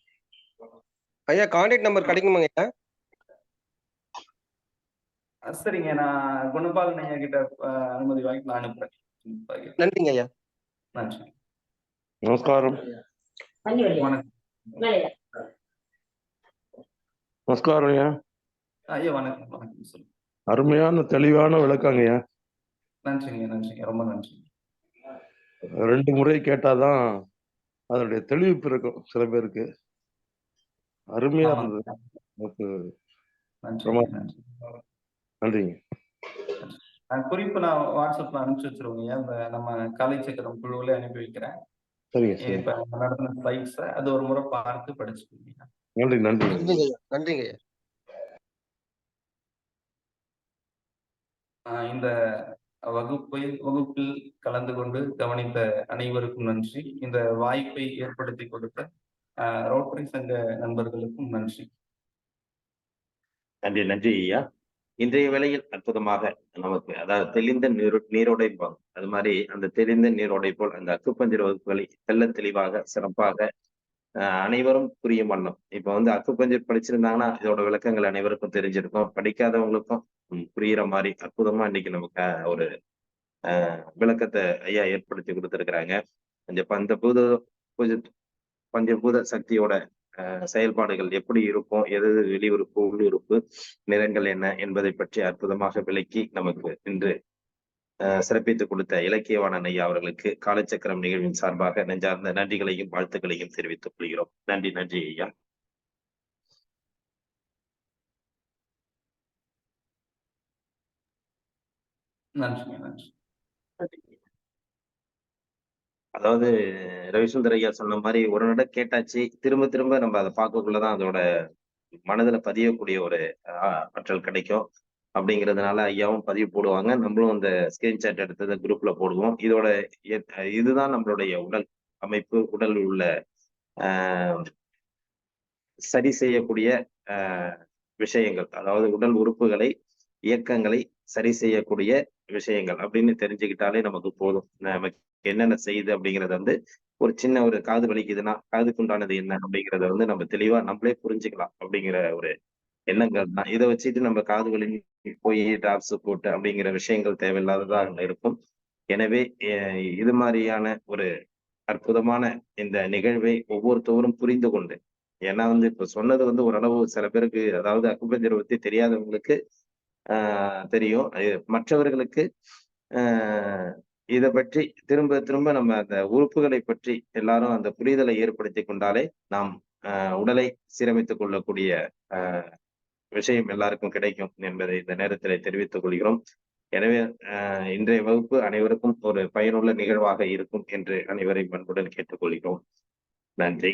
ஐயா. கான்டாக்ட் நம்பர் கிடைக்குமாங்க ஐயா? சரிங்க, நான் குணபாலன் ஐயா கிட்ட அனுமதி வாங்கி நான் அனுப்புறேன். நன்றிங்க ஐயா. நன்றி. நமஸ்காரம். வணக்கம் நமஸ்காரம் ஐயா. ஐயா. வணக்கம் வணக்கம். சொல்லுங்க. அருமையான தெளிவான விளக்கங்க ஐயா. நன்றிங்க நன்றிங்க, ரொம்ப நன்றி. 2 முறை கேட்டாதான் அதனுடைய தெளிவு பிறக்கும் சில பேருக்கு. அருமையா இருந்தது. நன்றிங்க. குறிப்பு நான் வாட்ஸ்அப்ல அனுப்பிச்சு வச்சிருவோங்க. இந்த நம்ம கலை சக்கரம் குழுவில அனுப்பி வைக்கிறேன். சரிங்க. இப்ப நடத்தின ஸ்லைட்ஸ் அது ஒரு முறை பார்த்து படிச்சுக்கோங்க. நன்றி நன்றி நன்றிங்க ஐயா. இந்த வகுப்பில் கலந்து கொண்டு கவனித்த அனைவருக்கும் நன்றி. இந்த வாய்ப்பை ஏற்படுத்தி கொடுத்த ரோட்டரி சங்க நண்பர்களுக்கும் நன்றி. நன்றி நன்றி ஐயா. இன்றைய வேளையில் அற்புதமாக நமக்கு அதாவது தெளிந்த நீரோடை அது மாதிரி அந்த தெளிந்த நீரோடை போல் அந்த அக்குப்பஞ்சர் வகுப்புகளை தெள்ள தெளிவாக சிறப்பாக அனைவரும் புரியும் வண்ணம். இப்ப வந்து அக்குப்பஞ்சர் படிச்சிருந்தாங்கன்னா இதோட விளக்கங்கள் அனைவருக்கும் தெரிஞ்சிருக்கும். படிக்காதவங்களுக்கும் புரியுற மாதிரி அற்புதமா இன்னைக்கு நமக்கு ஒரு விளக்கத்தை ஐயா ஏற்படுத்தி கொடுத்திருக்கிறாங்க. பஞ்சபூத சக்தியோட செயல்பாடுகள் எப்படி இருக்கும், எது வெளியுறுப்பு உள்ளுறுப்பு நிறங்கள் என்ன என்பதை பற்றி அற்புதமாக விளக்கி நமக்கு இன்று சிறப்பித்துக் கொடுத்த இலக்கியவாணன் ஐயா அவர்களுக்கு காலச்சக்கரம் நிகழ்வின் சார்பாக நெஞ்சார்ந்த நன்றிகளையும் வாழ்த்துக்களையும் தெரிவித்துக் கொள்கிறோம். நன்றி நன்றி ஐயா. நன்றி நன்றி. அதாவது ரவிசுந்தர் ஐயா சொன்ன மாதிரி ஒரு நட கேட்டாச்சு, திரும்ப திரும்ப நம்ம அதை பார்க்கக்குள்ளதான் அதோட மனதுல பதியக்கூடிய ஒரு ஆற்றல் கிடைக்கும். அப்படிங்கிறதுனால ஐயாவும் பதிவு போடுவாங்க, நம்மளும் அந்த ஸ்கிரீன்ஷாட் எடுத்ததை குரூப்ல போடுவோம். இதுதான் நம்மளுடைய உடல் அமைப்பு, உடல் உள்ள சரி செய்யக்கூடிய விஷயங்கள், அதாவது உடல் உறுப்புகளை இயக்கங்களை சரி செய்யக்கூடிய விஷயங்கள் அப்படின்னு தெரிஞ்சுக்கிட்டாலே நமக்கு போதும். நமக்கு என்னென்ன செய்யுது அப்படிங்கறத வந்து ஒரு சின்ன ஒரு காது வலிக்குதுன்னா காதுக்குண்டானது என்ன அப்படிங்கறத வந்து நம்ம தெளிவா நம்மளே புரிஞ்சுக்கலாம் அப்படிங்கிற ஒரு எண்ணங்கள் தான். இதை வச்சுட்டு நம்ம காது வலி போய் டிராப்ஸ் போட்டு அப்படிங்கிற விஷயங்கள் தேவையில்லாததாக இருக்கும். எனவே இது மாதிரியான ஒரு அற்புதமான இந்த நிகழ்வை ஒவ்வொருத்தவரும் புரிந்து கொண்டு, ஏன்னா வந்து இப்ப சொன்னது வந்து ஓரளவு சில பேருக்கு, அதாவது அக்குபஞ்சர் பத்தி தெரியாதவங்களுக்கு தெரியும். மற்றவர்களுக்கு இதை பற்றி திரும்ப திரும்ப நம்ம அந்த உறுப்புகளை பற்றி எல்லாரும் அந்த புரிதலை ஏற்படுத்தி கொண்டாலே நாம் உடலை சீரமைத்துக் கொள்ளக்கூடிய விஷயம் எல்லாருக்கும் கிடைக்கும் என்பதை இந்த நேரத்தில் தெரிவித்துக் கொள்கிறோம். எனவே இன்றைய வகுப்பு அனைவருக்கும் ஒரு பயனுள்ள நிகழ்வாக இருக்கும் என்று அனைவரையும் அன்புடன் கேட்டுக்கொள்கிறோம். நன்றி.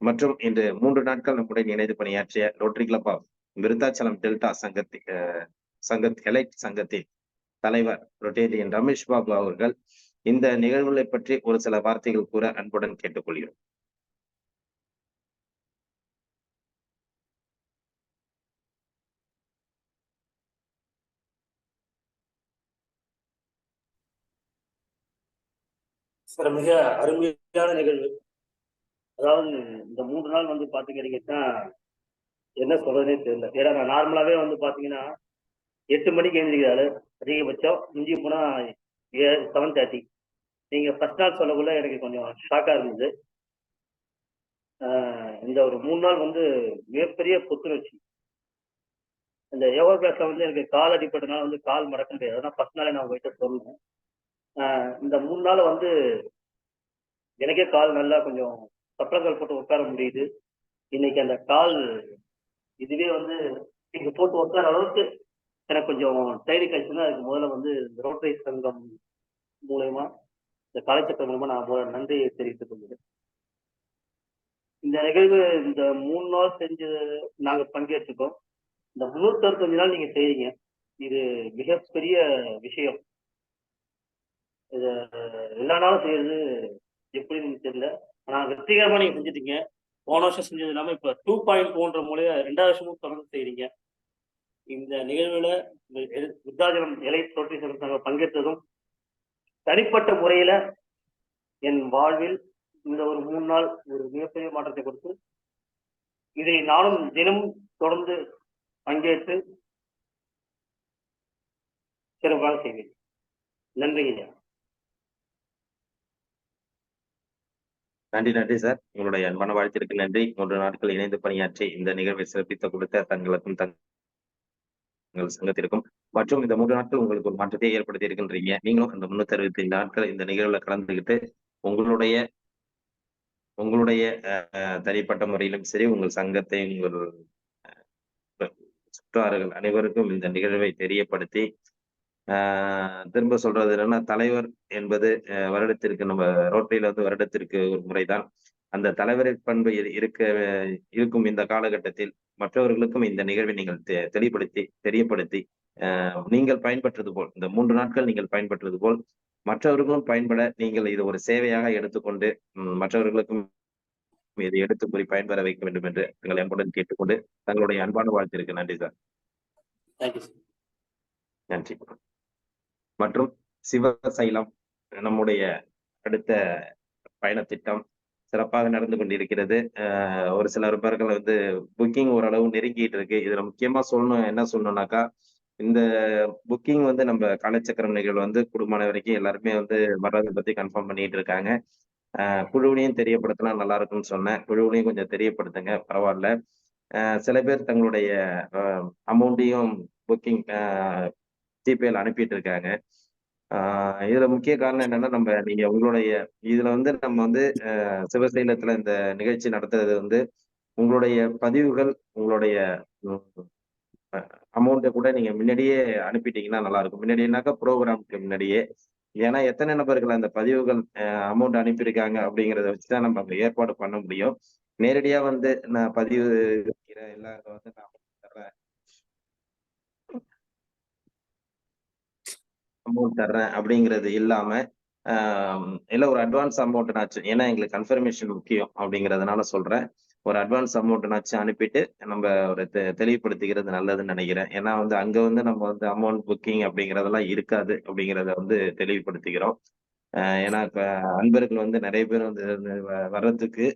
மற்றும் இன்று 3 நாட்கள் நம்முடன் இணைந்து பணியாற்றிய Rotary Club of Vriddhachalam Delta சங்கத்தின் தலைவர் ரொட்டேரியன் ரமேஷ் பாபு அவர்கள் இந்த நிகழ்வுகளை பற்றி ஒரு சில வார்த்தைகள் கூற அன்புடன் கேட்டுக்கொள்கிறோம். சார், மிக அருமையான நிகழ்வு. அதாவது இந்த 3 நாள் வந்து பாத்தீங்கன்னா என்ன சொல்றதுனே தெரியல. ஏன்னா நான் நார்மலாவே வந்து பாத்தீங்கன்னா 8 மணிக்கு எழுந்திரிக்கிறாரு, அதிகபட்சம் மிஞ்சி போனா 7:30. நீங்க ஃபர்ஸ்ட் நாள் சொல்லக்குள்ள எனக்கு கொஞ்சம் ஷாக்கா இருந்தது. இந்த ஒரு 3 நாள் வந்து மிகப்பெரிய புத்துணர்ச்சி. இந்த யோகா கிளாஸ்ல வந்து எனக்கு கால் அடிப்பட்டனால வந்து கால் மடக்க முடியாது. அதான் ஃபர்ஸ்ட் நாளே நான் உங்ககிட்ட சொல்லுவேன். இந்த 3 நாள் வந்து எனக்கே கால் நல்லா கொஞ்சம் சப்பளங்கள் போட்டு உட்கார முடியுது. இன்னைக்கு அந்த கால் இதுவே வந்து இங்க போட்டு உட்கார அளவுக்கு எனக்கு கொஞ்சம் ட்ரைனிங் ஆயிடுச்சுன்னா அதுக்கு முதல்ல வந்து இந்த ரோட்டரி சங்கம் மூலயமா, இந்த காலச்சக்கரம் மூலமா நான் நன்றியை தெரிவித்துக் கொள்கிறேன். இந்த நிகழ்வு இந்த 3 நாள் செஞ்சு நாங்க பங்கேற்றுக்கோம். இந்த 365 நாள் நீங்க செய்றீங்க, இது மிகப்பெரிய விஷயம். இத எல்லா நாளும் செய்யறது எப்படின்னு தெரியல. ஆனா வெற்றிகரமா நீங்க செஞ்சுட்டீங்க. போன வருஷம் செஞ்சது இல்லாம இப்ப 2.0 மூலையா 2வது வருஷமும் தொடர்ந்து செய்றீங்க. இந்த நிகழ்வுல விருத்தாச்சலம் எலைட் ரோட்டரி சங்கம் பங்கேற்றதும் தனிப்பட்ட முறையில என் வாழ்வில் இந்த ஒரு 3 நாள் ஒரு மிகப்பெரிய மாற்றத்தை கொடுத்து, இதை நானும் தினமும் தொடர்ந்து பங்கேற்று சிறப்பாக செய்வீர்கள். நன்றிங்க ஐயா. நன்றி நன்றி சார். உங்களுடைய அன்பான வாழ்த்திற்கு நன்றி. 3 நாட்கள் இணைந்து பணியாற்றி இந்த நிகழ்வை சிறப்பித்து கொடுத்த தங்களுக்கும் தங்கள் சங்கத்திற்கும் மற்றும் இந்த 3 நாட்கள் உங்களுக்கு ஒரு மாற்றத்தை ஏற்படுத்தி இருக்கின்றீங்க. நீங்களும் அந்த 365 நாட்கள் இந்த நிகழ்வுல கலந்துகிட்டு உங்களுடைய உங்களுடைய தனிப்பட்ட முறையிலும் சரி, உங்கள் சங்கத்தை, உங்கள் சுற்றார்கள் அனைவருக்கும் இந்த நிகழ்வை தெரியப்படுத்தி திரும்ப சொல்றது என்னன்னா, தலைவர் என்பது வருடத்திற்கு நம்ம ரோட்டரியில வந்து வருடத்திற்கு ஒரு முறைதான். அந்த தலைவரை பண்பு இருக்கும் இந்த காலகட்டத்தில் மற்றவர்களுக்கும் இந்த நிகழ்வை நீங்கள் தெரியப்படுத்தி நீங்கள் பயன்பெற்றது போல் இந்த 3 நாட்கள் நீங்கள் பயன்பெற்றது போல் மற்றவர்களும் பயன்பட நீங்கள் இது ஒரு சேவையாக எடுத்துக்கொண்டு மற்றவர்களுக்கும் இதை எடுத்து கூறி பயன்பெற வைக்க வேண்டும் என்று எங்களை அன்புடன் கேட்டுக்கொண்டு தங்களுடைய அன்பான வாழ்த்திற்கு நன்றி சார். நன்றி. மற்றும் சிவசைலம் நம்முடைய அடுத்த பயண திட்டம் சிறப்பாக நடந்து கொண்டிருக்கிறது. ஒரு சில பேர்கள் வந்து புக்கிங் ஓரளவு நெருங்கிட்டு இருக்கு. இதுல முக்கியமா என்ன சொல்லணும்னாக்கா, இந்த புக்கிங் வந்து நம்ம காலச்சக்கரம் நிகழ்வு வந்து குடும்பமான வரைக்கும் எல்லாருமே வந்து வர்றதை பத்தி கன்ஃபார்ம் பண்ணிட்டு இருக்காங்க. குழுவிலையும் தெரியப்படுத்தினா நல்லா இருக்கும்னு சொன்னேன். குழுவிலையும் கொஞ்சம் தெரியப்படுத்துங்க, பரவாயில்ல. சில பேர் தங்களுடைய அமௌண்ட்டையும் புக்கிங் ஜிபேல அனுப்பிட்டு இருக்காங்க. இதுல முக்கிய காரணம் என்னன்னா, நீங்க உங்களுடைய இதுல வந்து நம்ம வந்து சிவசைலத்துல இந்த நிகழ்ச்சி நடத்துறது வந்து உங்களுடைய பதிவுகள், உங்களுடைய அமௌண்ட்டை கூட நீங்க முன்னாடியே அனுப்பிட்டீங்கன்னா நல்லா இருக்கும். முன்னாடினாக்கா ப்ரோக்ராமுக்கு முன்னாடியே. ஏன்னா எத்தனை நபர்கள் அந்த பதிவுகள் அமௌண்ட் அனுப்பியிருக்காங்க அப்படிங்கிறத வச்சுதான் நம்ம அங்க ஏற்பாடு பண்ண முடியும். நேரடியா வந்து நான் பதிவு எல்லாம் வந்து நான் தர்றேன், அமௌண்ட் தர்றேன் அப்படிங்கிறது இல்லாம இல்ல ஒரு அட்வான்ஸ் அமௌண்ட்னாச்சு, ஏன்னா எங்களுக்கு கன்ஃபர்மேஷன் முக்கியம் அப்படிங்கிறதுனால சொல்றேன். ஒரு அட்வான்ஸ் அமௌண்ட்னாச்சு அனுப்பிட்டு நம்ம ஒரு தெளிவுபடுத்திக்கிறது நல்லதுன்னு நினைக்கிறேன். ஏன்னா வந்து அங்க வந்து நம்ம வந்து அமௌண்ட் புக்கிங் அப்படிங்கிறதெல்லாம் இருக்காது அப்படிங்கிறத வந்து தெளிவுபடுத்திக்கிறோம். ஏன்னா இப்ப அன்பர்கள் வந்து நிறைய பேர் வந்து வர்றதுக்கு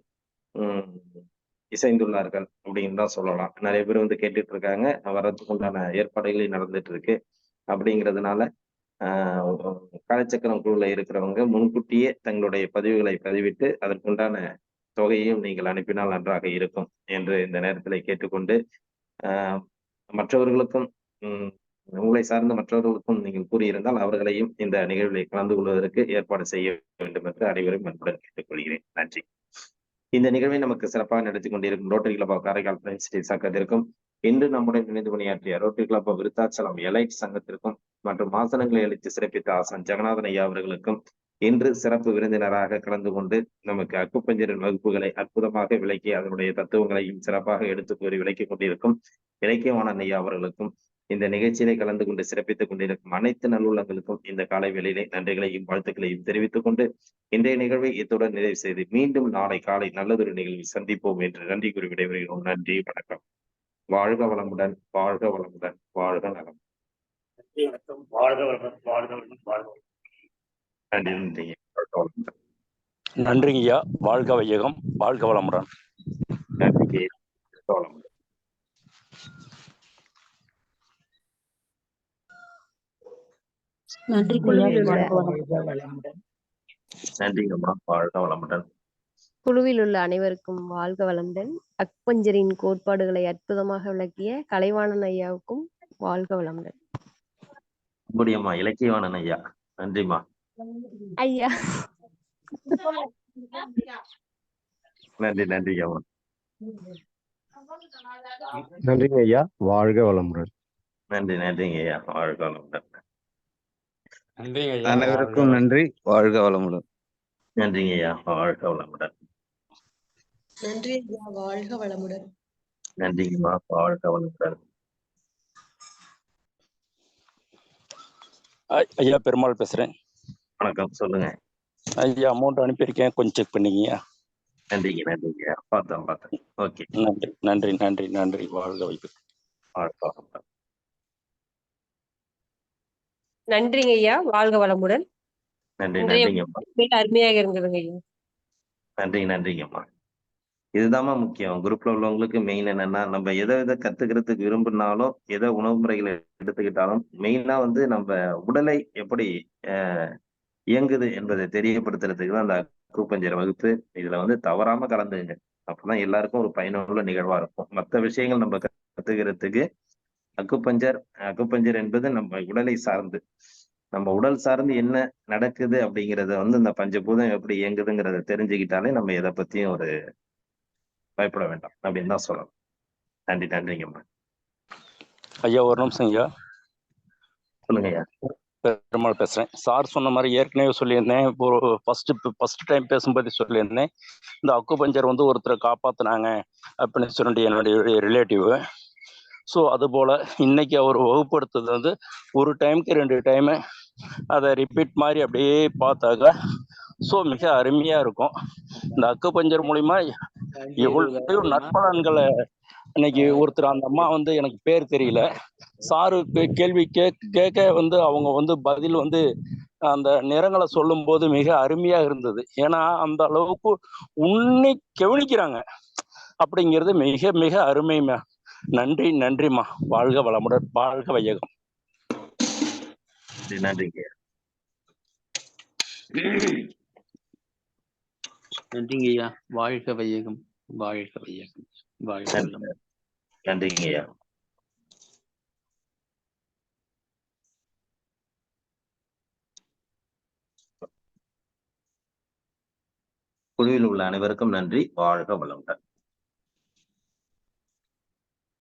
இசைந்துள்ளார்கள் அப்படின்னு தான் சொல்லலாம். நிறைய பேர் வந்து கேட்டுட்டு இருக்காங்க, வர்றதுக்கு உண்டான ஏற்பாடுகளையும் நடந்துட்டு இருக்கு. அப்படிங்கிறதுனால காலச்சக்கரம் குழுல இருக்கிறவங்க முன்கூட்டியே தங்களுடைய பதிவுகளை பதிவிட்டு அதற்குண்டான தொகையையும் நீங்கள் அனுப்பினால் நன்றாக இருக்கும் என்று இந்த நேரத்தில் கேட்டுக்கொண்டு மற்றவர்களுக்கும் உங்களை சார்ந்த மற்றவர்களுக்கும் நீங்கள் கூறியிருந்தால் அவர்களையும் இந்த நிகழ்வில் கலந்து கொள்வதற்கு ஏற்பாடு செய்ய வேண்டும் என்று அனைவரும் அன்புடன் கேட்டுக்கொள்கிறேன். நன்றி. இந்த நிகழ்வை நமக்கு சிறப்பாக நடத்தி கொண்டிருக்கும் Rotary Club of Karaikal French சங்கத்திற்கும் இன்று நம்முடன் இணைந்து பணியாற்றிய Rotary Club of Virudhachalam Elite சங்கத்திற்கும் மற்றும் ஆசனங்களை அளித்து சிறப்பித்த ஆசான் ஜெகநாதன் ஐயா அவர்களுக்கும் இன்று சிறப்பு விருந்தினராக கலந்து கொண்டு நமக்கு அக்குப்பஞ்சரின் வகுப்புகளை அற்புதமாக விளக்கி அதனுடைய தத்துவங்களையும் சிறப்பாக எடுத்து கூறி விளக்கிக் கொண்டிருக்கும் இலக்கியவாணன் ஐயா அவர்களுக்கும் இந்த நிகழ்ச்சியிலே கலந்து கொண்டு சிறப்பித்துக் கொண்டிருக்கும் அனைத்து நல்லுள்ளங்களுக்கும் இந்த காலை வேளையிலே நன்றிகளையும் வாழ்த்துக்களையும் தெரிவித்துக் கொண்டு இன்றைய நிகழ்வை இத்துடன் நிறைவு செய்து மீண்டும் நாளை காலை நல்லதொரு நிகழ்வில் சந்திப்போம் என்று நன்றி கூறி விடைபெறுகிறோம். நன்றி, வணக்கம். வாழ்க வளமுடன், வாழ்க வளமுடன், வாழ்க நலம். நன்றி, வணக்கம். வாழ்க வளமுடன், வாழ்க வளமுடன், வாழ்க வளமுடன். நன்றி, நன்றிங்க. வாழ்க வளமுடன். நன்றிங்க ஐயா. வாழ்க வையகம், வாழ்க வளமுடன். நன்றி, வளமுடன். நன்றிங்கம்மா. வாழ்க வளமுடன். குழுவில் உள்ள அனைவருக்கும் வாழ்க வளமுடன். அக்குபஞ்சரின் கோட்பாடுகளை அற்புதமாக விளக்கிய கலைவாணன் ஐயாவுக்கும் வாழ்க வளமுடன். முடியுமா இலக்கியவாணன் ஐயா? நன்றிம்மா ஐயா. நன்றி, நன்றிங்கம்மா. நன்றிங்க ஐயா. வாழ்க வளமுடன். நன்றி, நன்றிங்க ஐயா. வாழ்க வளமுடன். அனைவருக்கும் நன்றி. வாழ்க வளமுடன். நன்றிங்க ஐயா. வாழ்க வளமுடன். நன்றி ஐயா. வாழ்க வளமுடன். நன்றிங்கம்மா. வாழ்க வளமுடன். ஐயா பெருமாள் பேசுறேன். வணக்கம், சொல்லுங்க ஐயா. அமௌண்ட் அனுப்பியிருக்கேன், கொஞ்சம் செக் பண்ணிக்கங்க. நன்றிங்க, நன்றிங்க. பார்த்தேன். ஓகே, நன்றி, நன்றி, நன்றி, நன்றி. வாழ்க வைப்பு. வாழ்க வளமுடன். நன்றிங்க ஐயா. வாழ்க வளமுடன். நன்றி, நன்றிங்கம்மா. அருமையாக இருந்ததுங்க ஐயா. நன்றிங்கம்மா. இதுதாம்மா முக்கியம். குரூப்ல உள்ளவங்களுக்கு மெயின் என்னன்னா, நம்ம எதை கத்துக்கிறதுக்கு விரும்பினாலும், எதை உணவு முறைகளை எடுத்துக்கிட்டாலும், மெயினா வந்து நம்ம உடலை எப்படி இயங்குது என்பதை தெரியப்படுத்துறதுக்கு தான் அந்த அக்குபஞ்சர் வகுப்பு. இதுல வந்து தவறாம கலந்துங்க. அப்பதான் எல்லாருக்கும் ஒரு பயனுள்ள நிகழ்வா இருக்கும். மற்ற விஷயங்கள் நம்ம கத்துக்கிறதுக்கு அக்குபஞ்சர் அக்குபஞ்சர் என்பது நம்ம உடலை சார்ந்து, நம்ம உடல் சார்ந்து என்ன நடக்குது அப்படிங்கறத வந்து இந்த பஞ்சபூதம் எப்படி இயங்குதுங்கிறத தெரிஞ்சுக்கிட்டாலே நம்ம எதை பத்தியும் ஒரு பயப்பட வேண்டாம் அப்படின்னு தான் சொல்லணும். நன்றிங்கம்மா. ஐயா ஒரு நிமிஷம் ஐயா. சொல்லுங்க ஐயா. பெருமாள் பேசுறேன். சார் சொன்ன மாதிரி ஏற்கனவே சொல்லியிருந்தேன். இப்போ ஃபர்ஸ்ட் டைம் பேசும்போது சொல்லியிருந்தேன். இந்த அக்குபஞ்சர் வந்து ஒருத்தரை காப்பாத்தினாங்க அப்படின்னு சொல்லிட்டு என்னுடைய ரிலேட்டிவ். ஸோ அது போல இன்னைக்கு அவர் வகுப்படுத்துறது வந்து ஒரு டைமுக்கு 2 டைமு அதை ரிப்பீட் மாதிரி அப்படியே பார்த்தாக்க ஸோ மிக அருமையா இருக்கும். இந்த அக்குபஞ்சர் மூலியமா எவ்வளவு நற்பலன்களை இன்னைக்கு ஒருத்தர், அந்த அம்மா வந்து எனக்கு பேர் தெரியல, சாரு கேள்வி கேட்க வந்து அவங்க வந்து பதில் வந்து அந்த நிறங்களை சொல்லும் போது மிக அருமையா இருந்தது. ஏன்னா அந்த அளவுக்கு உன்னை கவனிக்கிறாங்க அப்படிங்கிறது மிக மிக அருமைமா. நன்றிம்மா. வாழ்க வளமுடன், வாழ்க வையகம். நன்றிங்க. நன்றிங்க ஐயா. வாழ்க வையகம், வாழ்க வையகம், வாழ்க வளமுடன். நன்றிங்க ஐயா. குழுவில் உள்ள அனைவருக்கும் நன்றி. வாழ்க வளமுடன்.